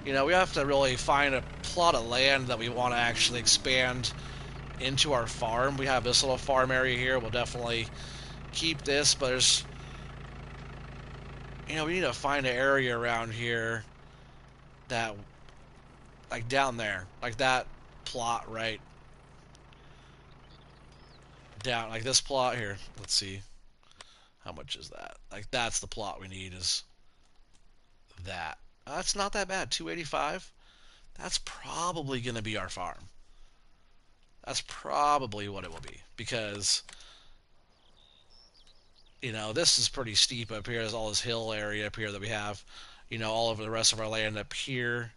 you know, we have to really find a plot of land that we want to actually expand into our farm. We have this little farm area here. We'll definitely keep this, but there's, you know, we need to find an area around here that, like down there, like that plot right down, like this plot here. Let's see. How much is that? Like, that's the plot we need, is that. That's not that bad. 285. That's probably going to be our farm. That's probably what it will be. Because, you know, this is pretty steep up here. There's all this hill area up here that we have. You know, all over the rest of our land up here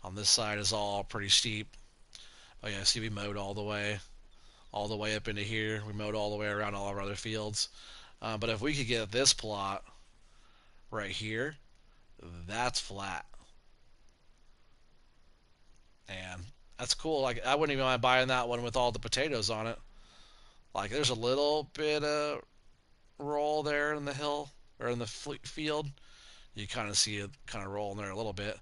on this side is all pretty steep. Oh, yeah, see, we mowed all the way up into here. We mowed all the way around all of our other fields. But if we could get this plot right here, that's flat. And that's cool. Like, I wouldn't even mind buying that one with all the potatoes on it. Like, there's a little bit of roll there in the hill, or in the field. You kind of see it kind of rolling there a little bit.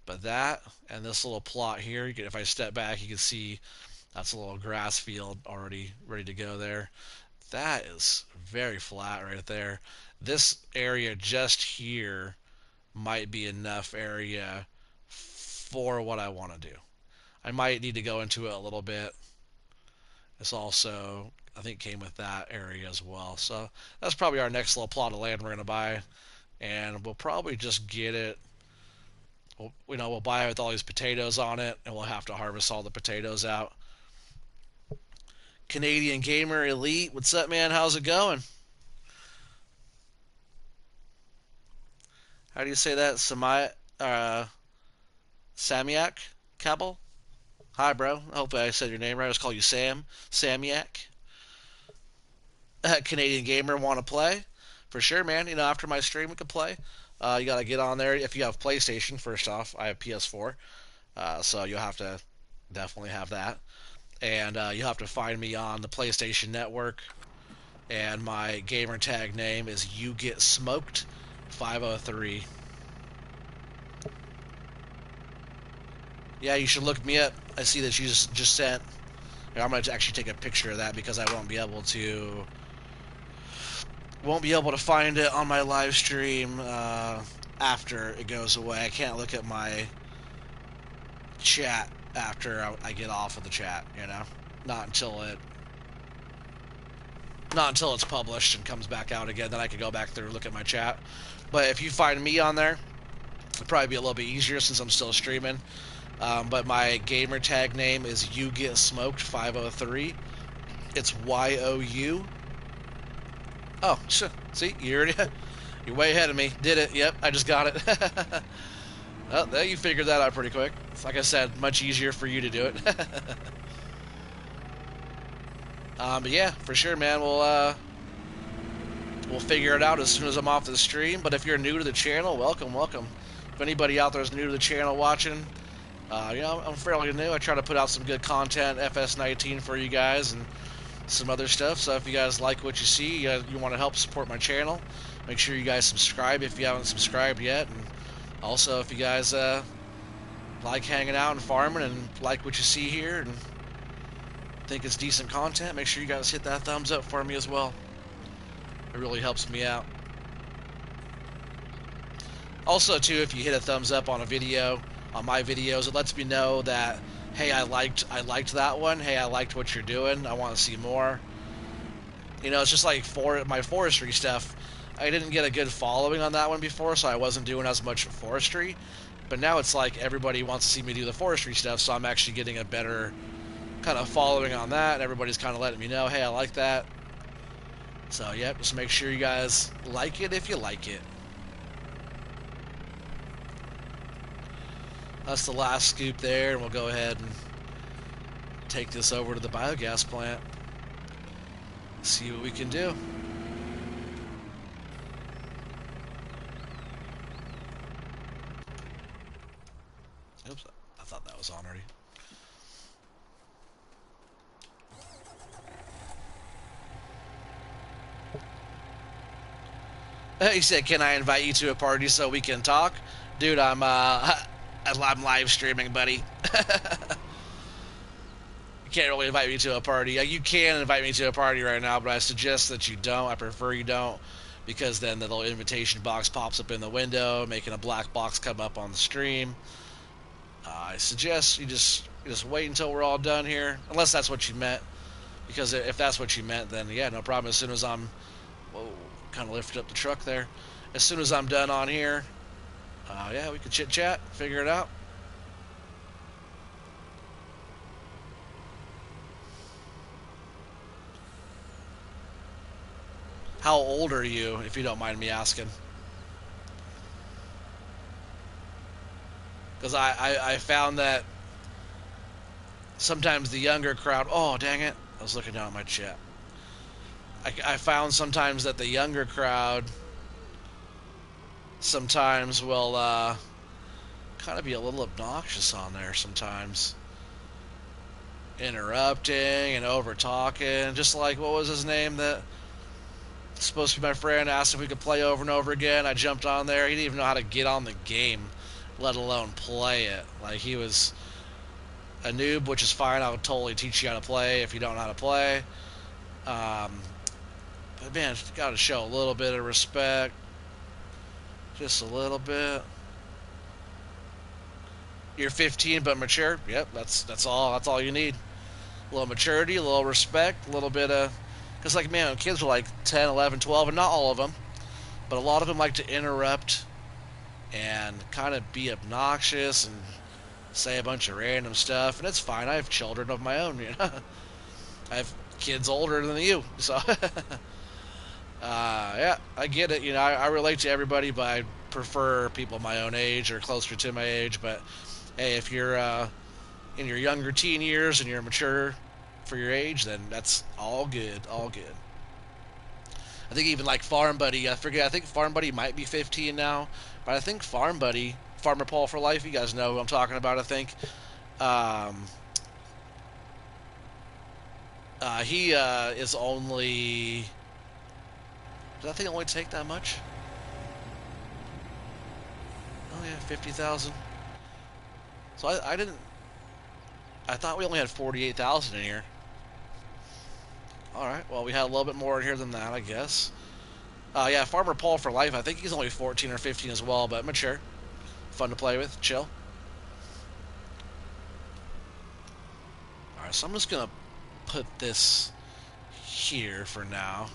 But that and this little plot here, if I step back, you can see That's a little grass field already ready to go there. That is very flat right there. This area just here might be enough area for what I want to do. I might need to go into it a little bit. It's also, I think, came with that area as well. So that's probably our next little plot of land we're going to buy. And we'll probably just get it. We'll buy it with all these potatoes on it, and we'll have to harvest all the potatoes out. Canadian Gamer Elite, what's up, man? How's it going? How do you say that? Samiak Cabell? Hi, bro. I hope I said your name right. I just call you Sam. Samiak. Canadian Gamer, want to play? For sure, man. After my stream, we can play. You got to get on there. If you have PlayStation, first off, I have PS4. So you'll have to definitely have that. And you'll have to find me on the PlayStation Network. And my gamer tag name is You Get Smoked 503. Yeah, you should look me up. I see that you just sent. I'm gonna actually take a picture of that because I won't be able to find it on my live stream after it goes away. I can't look at my chat after I get off of the chat. Not until it's published and comes back out again. Then I can go back through and look at my chat. But if you find me on there, it'll probably be a little bit easier since I'm still streaming. But my gamer tag name is You Get Smoked 503. It's YOU. Oh, see, you're way ahead of me. Did it? Yep, I just got it. Well, you figured that out pretty quick. It's, like I said, much easier for you to do it. But yeah, for sure, man. We'll figure it out as soon as I'm off the stream. But if you're new to the channel, welcome. If anybody out there is new to the channel watching, I'm fairly new. I try to put out some good content, FS19 for you guys, and some other stuff. So if you guys like what you see, you want to help support my channel, make sure you guys subscribe if you haven't subscribed yet. And also, if you guys like hanging out and farming and like what you see here and think it's decent content, make sure you guys hit that thumbs up for me as well. It really helps me out. Also, too, if you hit a thumbs up on a video, on my videos, it lets me know that, hey, I liked that one. Hey, I liked what you're doing. I want to see more. It's just like for my forestry stuff. I didn't get a good following on that one before, so I wasn't doing as much forestry. But now it's like everybody wants to see me do the forestry stuff, so I'm actually getting a better kind of following on that. And everybody's kind of letting me know, hey, I like that. So, yeah, just make sure you guys like it if you like it. That's the last scoop there, and we'll go ahead and take this over to the biogas plant. See what we can do. Oops, I thought that was on already. He said, "Can I invite you to a party so we can talk?" Dude, I'm live streaming, buddy. You can't really invite me to a party. You can invite me to a party right now, but I suggest that you don't. I prefer you don't, because then the little invitation box pops up in the window, making a black box come up on the stream. I suggest you just wait until we're all done here, unless that's what you meant. Because if that's what you meant, then yeah, no problem. As soon as I'm, whoa, kind of lifted up the truck there. As soon as I'm done on here, yeah, we can chit chat, figure it out. How old are you, if you don't mind me asking? Because I found that sometimes the younger crowd, oh, dang it, I was looking down at my chat. I found sometimes that the younger crowd sometimes will kind of be a little obnoxious on there sometimes. Interrupting and over talking. Just like, what was his name that supposed to be my friend, asked if we could play over and over again. I jumped on there. He didn't even know how to get on the game, let alone play it. Like, he was a noob, which is fine. I'll totally teach you how to play if you don't know how to play. Um, but man, got to show a little bit of respect, just a little bit. You're 15 but mature. Yep, that's all. That's all you need. A little maturity, a little respect, a little bit of. Because, like, man, kids are like 10, 11, 12, and not all of them, but a lot of them like to interrupt and kind of be obnoxious and say a bunch of random stuff, and it's fine. I have children of my own, you know. I have kids older than you, so yeah, I get it. You know, I relate to everybody, but I prefer people my own age or closer to my age. But hey, if you're in your younger teen years and you're mature for your age, then that's all good, all good. I think even like Farm Buddy, I forget. I think Farm Buddy might be 15 now, but I think Farm Buddy, Farmer Paul for Life. You guys know who I'm talking about. I think um, he is only. Does that thing only take that much? Oh yeah, 50,000. So I didn't. I thought we only had 48,000 in here. All right. Well, we had a little bit more in here than that, I guess. Yeah, Farmer Paul for Life. I think he's only 14 or 15 as well, but mature, fun to play with, chill. All right, so I'm just gonna put this here for now.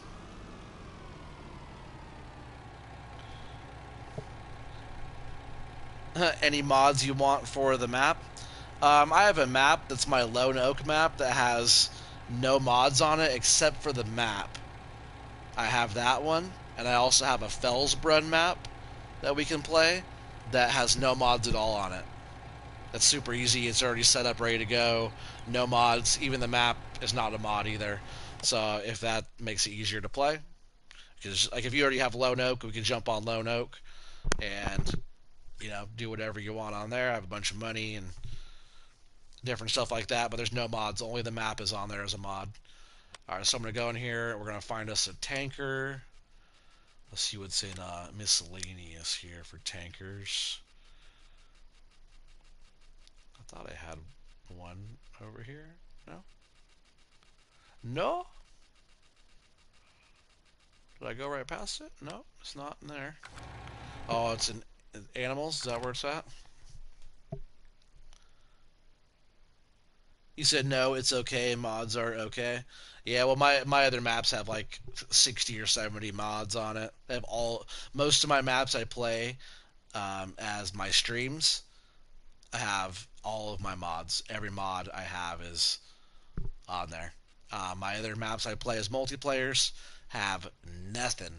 Any mods you want for the map? I have a map that's my Lone Oak map that has no mods on it except for the map. I have that one, and I also have a Fellsbrunn map that we can play that has no mods at all on it. That's super easy. It's already set up, ready to go. No mods. Even the map is not a mod either. So if that makes it easier to play, because like if you already have Lone Oak, we can jump on Lone Oak and do whatever you want on there. I have a bunch of money and different stuff like that, but there's no mods. Only the map is on there as a mod. All right, so I'm gonna go in here. We're gonna find us a tanker. Let's see what's in miscellaneous here for tankers. I thought I had one over here. No? No? Did I go right past it? No, it's not in there. Oh, it's in animals? Is that where it's at? You said no, it's okay. Mods are okay. Yeah, well, my other maps have like 60 or 70 mods on it. They have most of my maps I play as my streams. I have all of my mods. Every mod I have is on there. My other maps I play as multiplayers have nothing,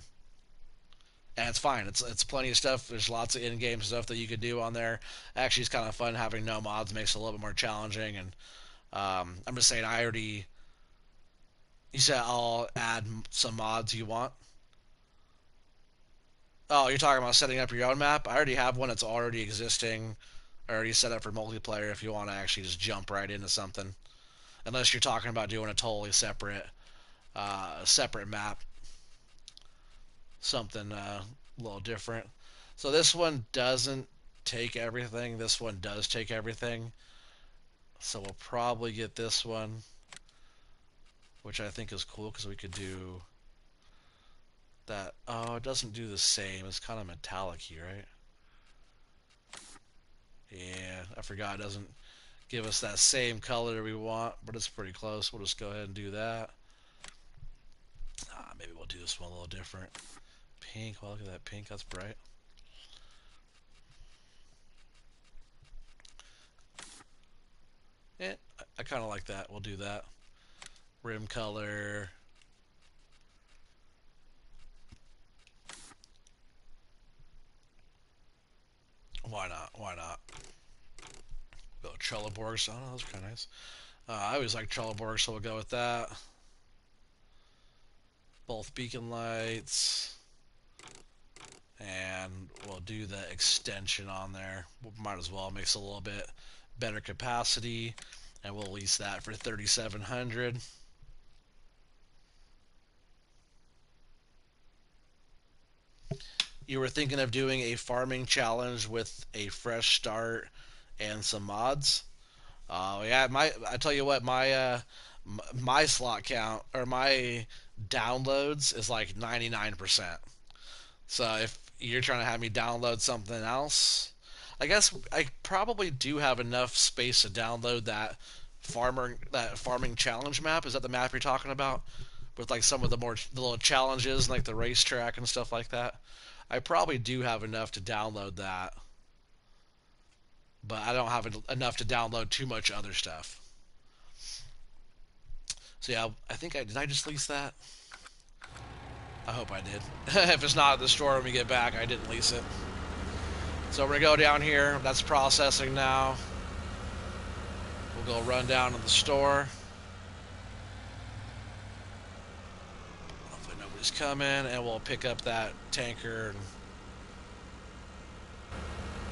and it's fine. It's plenty of stuff. There's lots of in-game stuff that you could do on there. Actually, it's kind of fun having no mods. Makes it a little bit more challenging. And I'm just saying, I already. You said I'll add some mods you want. Oh, you're talking about setting up your own map? I already have one that's already existing, already set up for multiplayer. If you want to actually just jump right into something, unless you're talking about doing a totally separate map, something a little different. So this one doesn't take everything. This one does take everything. So we'll probably get this one, which I think is cool because we could do that. Oh, it doesn't do the same. It's kind of metallic here, right? Yeah, I forgot it doesn't give us that same color we want, but it's pretty close. We'll just go ahead and do that. Maybe we'll do this one a little different. Pink. Well, look at that pink. That's bright. Yeah, I kind of like that. We'll do that. Rim color. Why not? Why not? Go Trelleborgs. Oh, those are kind of nice. I always like Trelleborg, so we'll go with that. Both beacon lights. And we'll do the extension on there. We might as well. It makes a little bit better capacity. And we'll lease that for 3,700. You were thinking of doing a farming challenge with a fresh start and some mods. Oh yeah, I tell you what, my slot count or my downloads is like 99%. So if you're trying to have me download something else, I guess I probably do have enough space to download that farming challenge map. Is that the map you're talking about? With like some of the little challenges, like the racetrack and stuff like that. I probably do have enough to download that, but I don't have enough to download too much other stuff. So yeah, I think I did. I just lease that. I hope I did. If it's not at the store when we get back, I didn't lease it. So we're gonna go down here. That's processing now. We'll go run down to the store. Hopefully nobody's coming, and we'll pick up that tanker and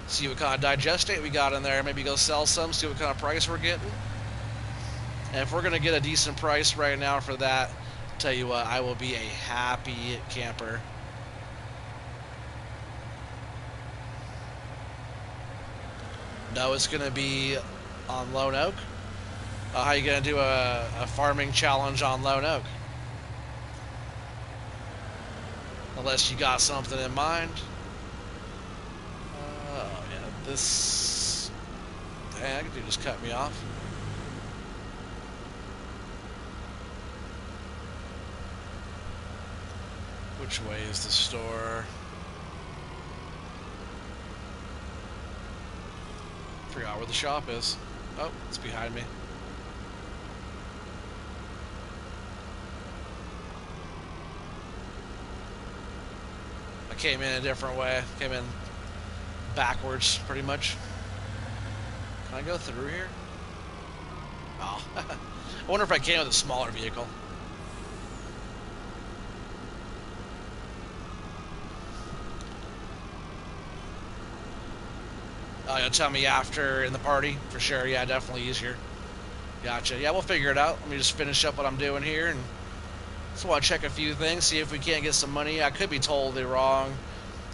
see what kind of digestate we got in there. Maybe go sell some, see what kind of price we're getting. And if we're gonna get a decent price right now for that, tell you what, I will be a happy camper. No, it's gonna be on Lone Oak. How you gonna do a farming challenge on Lone Oak? Unless you got something in mind. Oh yeah, this. Dang, that dude just cut me off. Which way is the store? Forgot where the shop is. Oh, it's behind me. I came in a different way. Came in backwards, pretty much. Can I go through here? Oh. I wonder if I came with a smaller vehicle. Oh, you'll tell me after in the party? For sure, yeah, definitely easier. Gotcha. Yeah, we'll figure it out. Let me just finish up what I'm doing here, and just want to check a few things, see if we can't get some money. I could be totally wrong,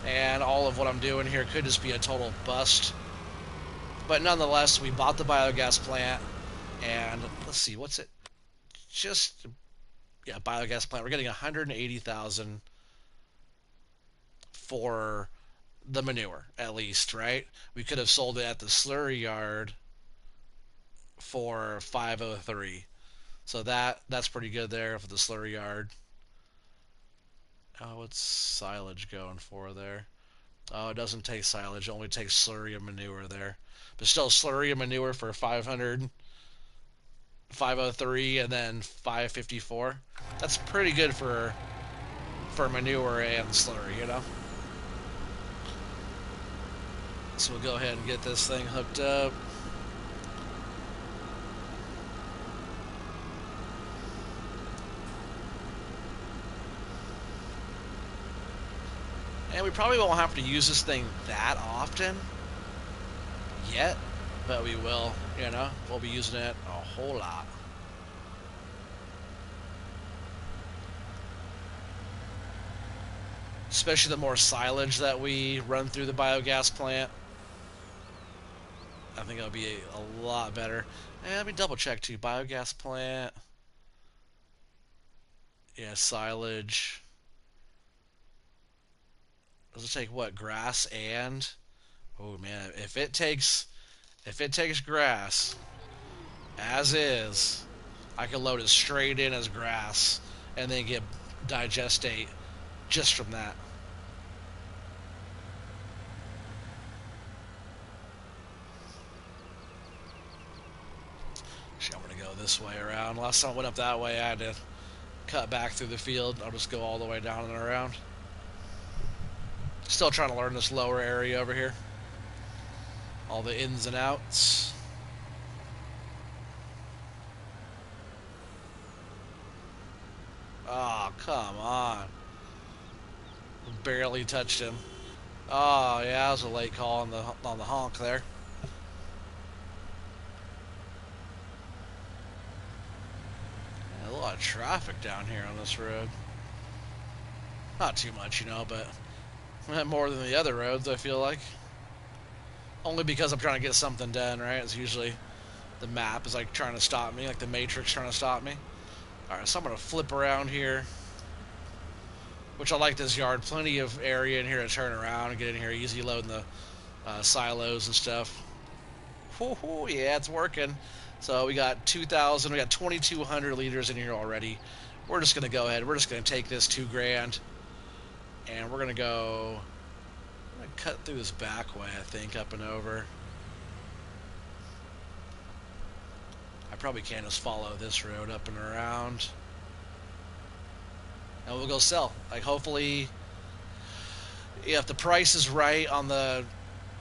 and all of what I'm doing here could just be a total bust. But nonetheless, we bought the biogas plant, and let's see, what's it? Just, yeah, biogas plant. We're getting 180,000 for the manure, at least, right? We could have sold it at the slurry yard for 503. So that's pretty good there for the slurry yard. Oh, what's silage going for there? Oh, it doesn't take silage, it only takes slurry and manure there. But still, slurry and manure for 500, 503, and then 554. That's pretty good for manure and slurry, you know? So we'll go ahead and get this thing hooked up. And we probably won't have to use this thing that often yet, but we will, you know? We'll be using it a whole lot. Especially the more silage that we run through the biogas plant. I think it'll be a lot better. And let me double check too. Biogas plant. Yeah, silage. Does it take what? Grass and? Oh man, if it takes grass as is, I can load it straight in as grass and then get digestate just from that. Actually, I'm gonna go this way around. Last time I went up that way, I had to cut back through the field. I'll just go all the way down and around. Still trying to learn this lower area over here. All the ins and outs. Oh, come on. Barely touched him. Oh, yeah, that was a late call on the honk there. Yeah, a lot of traffic down here on this road. Not too much, you know, but more than the other roads, I feel like. Only because I'm trying to get something done, right? It's usually The map is like trying to stop me, like the Matrix trying to stop me. Alright, so I'm going to flip around here. Which I like this yard. Plenty of area in here to turn around and get in here easy, loading the silos and stuff. Whoo, yeah, it's working. So we got 2,000, we got 2,200 liters in here already. We're just going to go ahead. We're just going to take this $2,000 and we're going to go. I'm going to cut through this back way, I think, up and over. I probably can't just follow this road up and around. And we'll go sell. Like, hopefully, if the price is right on the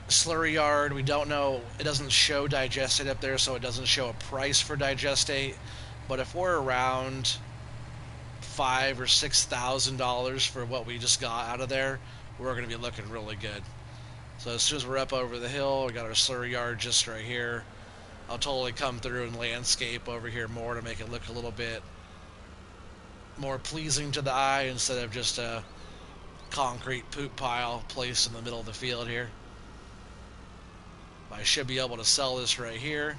slurry yard, we don't know. It doesn't show digestate up there, so it doesn't show a price for digestate. But if we're around $5,000 or $6,000 for what we just got out of there, we're going to be looking really good. So as soon as we're up over the hill, we got our slurry yard just right here. I'll totally come through and landscape over here more to make it look a little bit more pleasing to the eye instead of just a concrete poop pile placed in the middle of the field here. I should be able to sell this right here.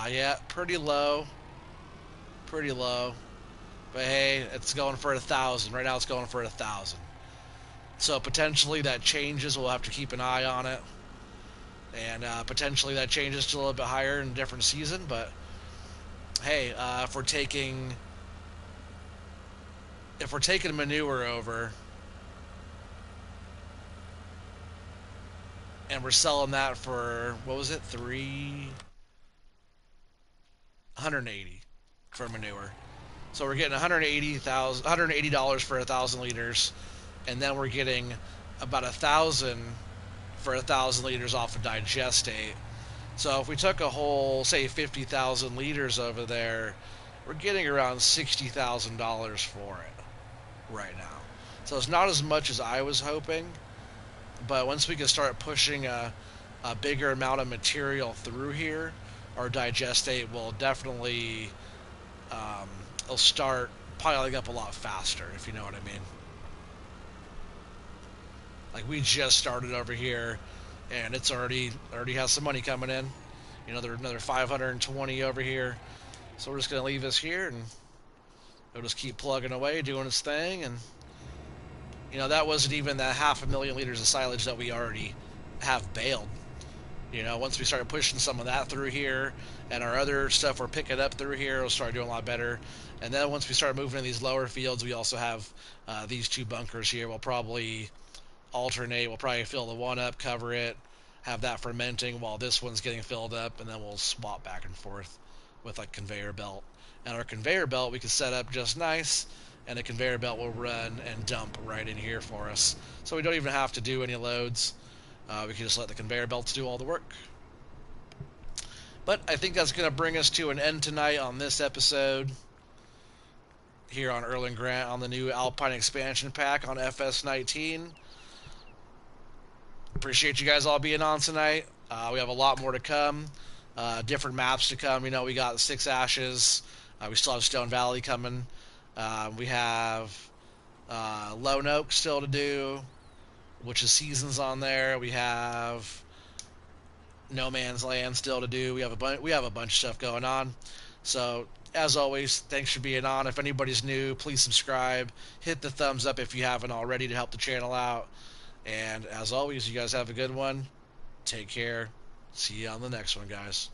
Yeah, pretty low. Pretty low. But hey, it's going for 1,000. Right now it's going for 1,000. So potentially that changes. We'll have to keep an eye on it. And potentially that changes to a little bit higher in a different season. But hey, if we're taking manure over and we're selling that for, what was it, 180 for manure. So we're getting $180 for 1,000 liters, and then we're getting about 1,000 for 1,000 liters off of digestate. So if we took a whole, say, 50,000 liters over there, we're getting around $60,000 for it right now. So it's not as much as I was hoping, but once we can start pushing a bigger amount of material through here, our digestate will definitely it'll start piling up a lot faster, if you know what I mean. Like, we just started over here, and it's already has some money coming in. You know, there's another 520 over here. So we're just going to leave this here, and it'll just keep plugging away, doing its thing. And, you know, that wasn't even that 500,000 liters of silage that we already have baled. You know, once we started pushing some of that through here, and our other stuff we're picking up through here, it'll start doing a lot better. And then once we start moving in these lower fields, we also have these two bunkers here. We'll probably alternate. We'll probably fill the one up, cover it, have that fermenting while this one's getting filled up, and then we'll swap back and forth with like conveyor belt. And our conveyor belt we can set up just nice, and the conveyor belt will run and dump right in here for us. So we don't even have to do any loads. We can just let the conveyor belts do all the work. But I think that's going to bring us to an end tonight on this episode here on Erlengrat on the new Alpine expansion pack on FS19. Appreciate you guys all being on tonight. We have a lot more to come. Different maps to come. You know, we got Six Ashes. We still have Stone Valley coming. We have Lone Oak still to do, which is seasons on there. We have No Man's Land still to do. We have a bunch of stuff going on. So as always, thanks for being on. If anybody's new, please subscribe. Hit the thumbs up if you haven't already to help the channel out. And as always, you guys have a good one. Take care. See you on the next one, guys.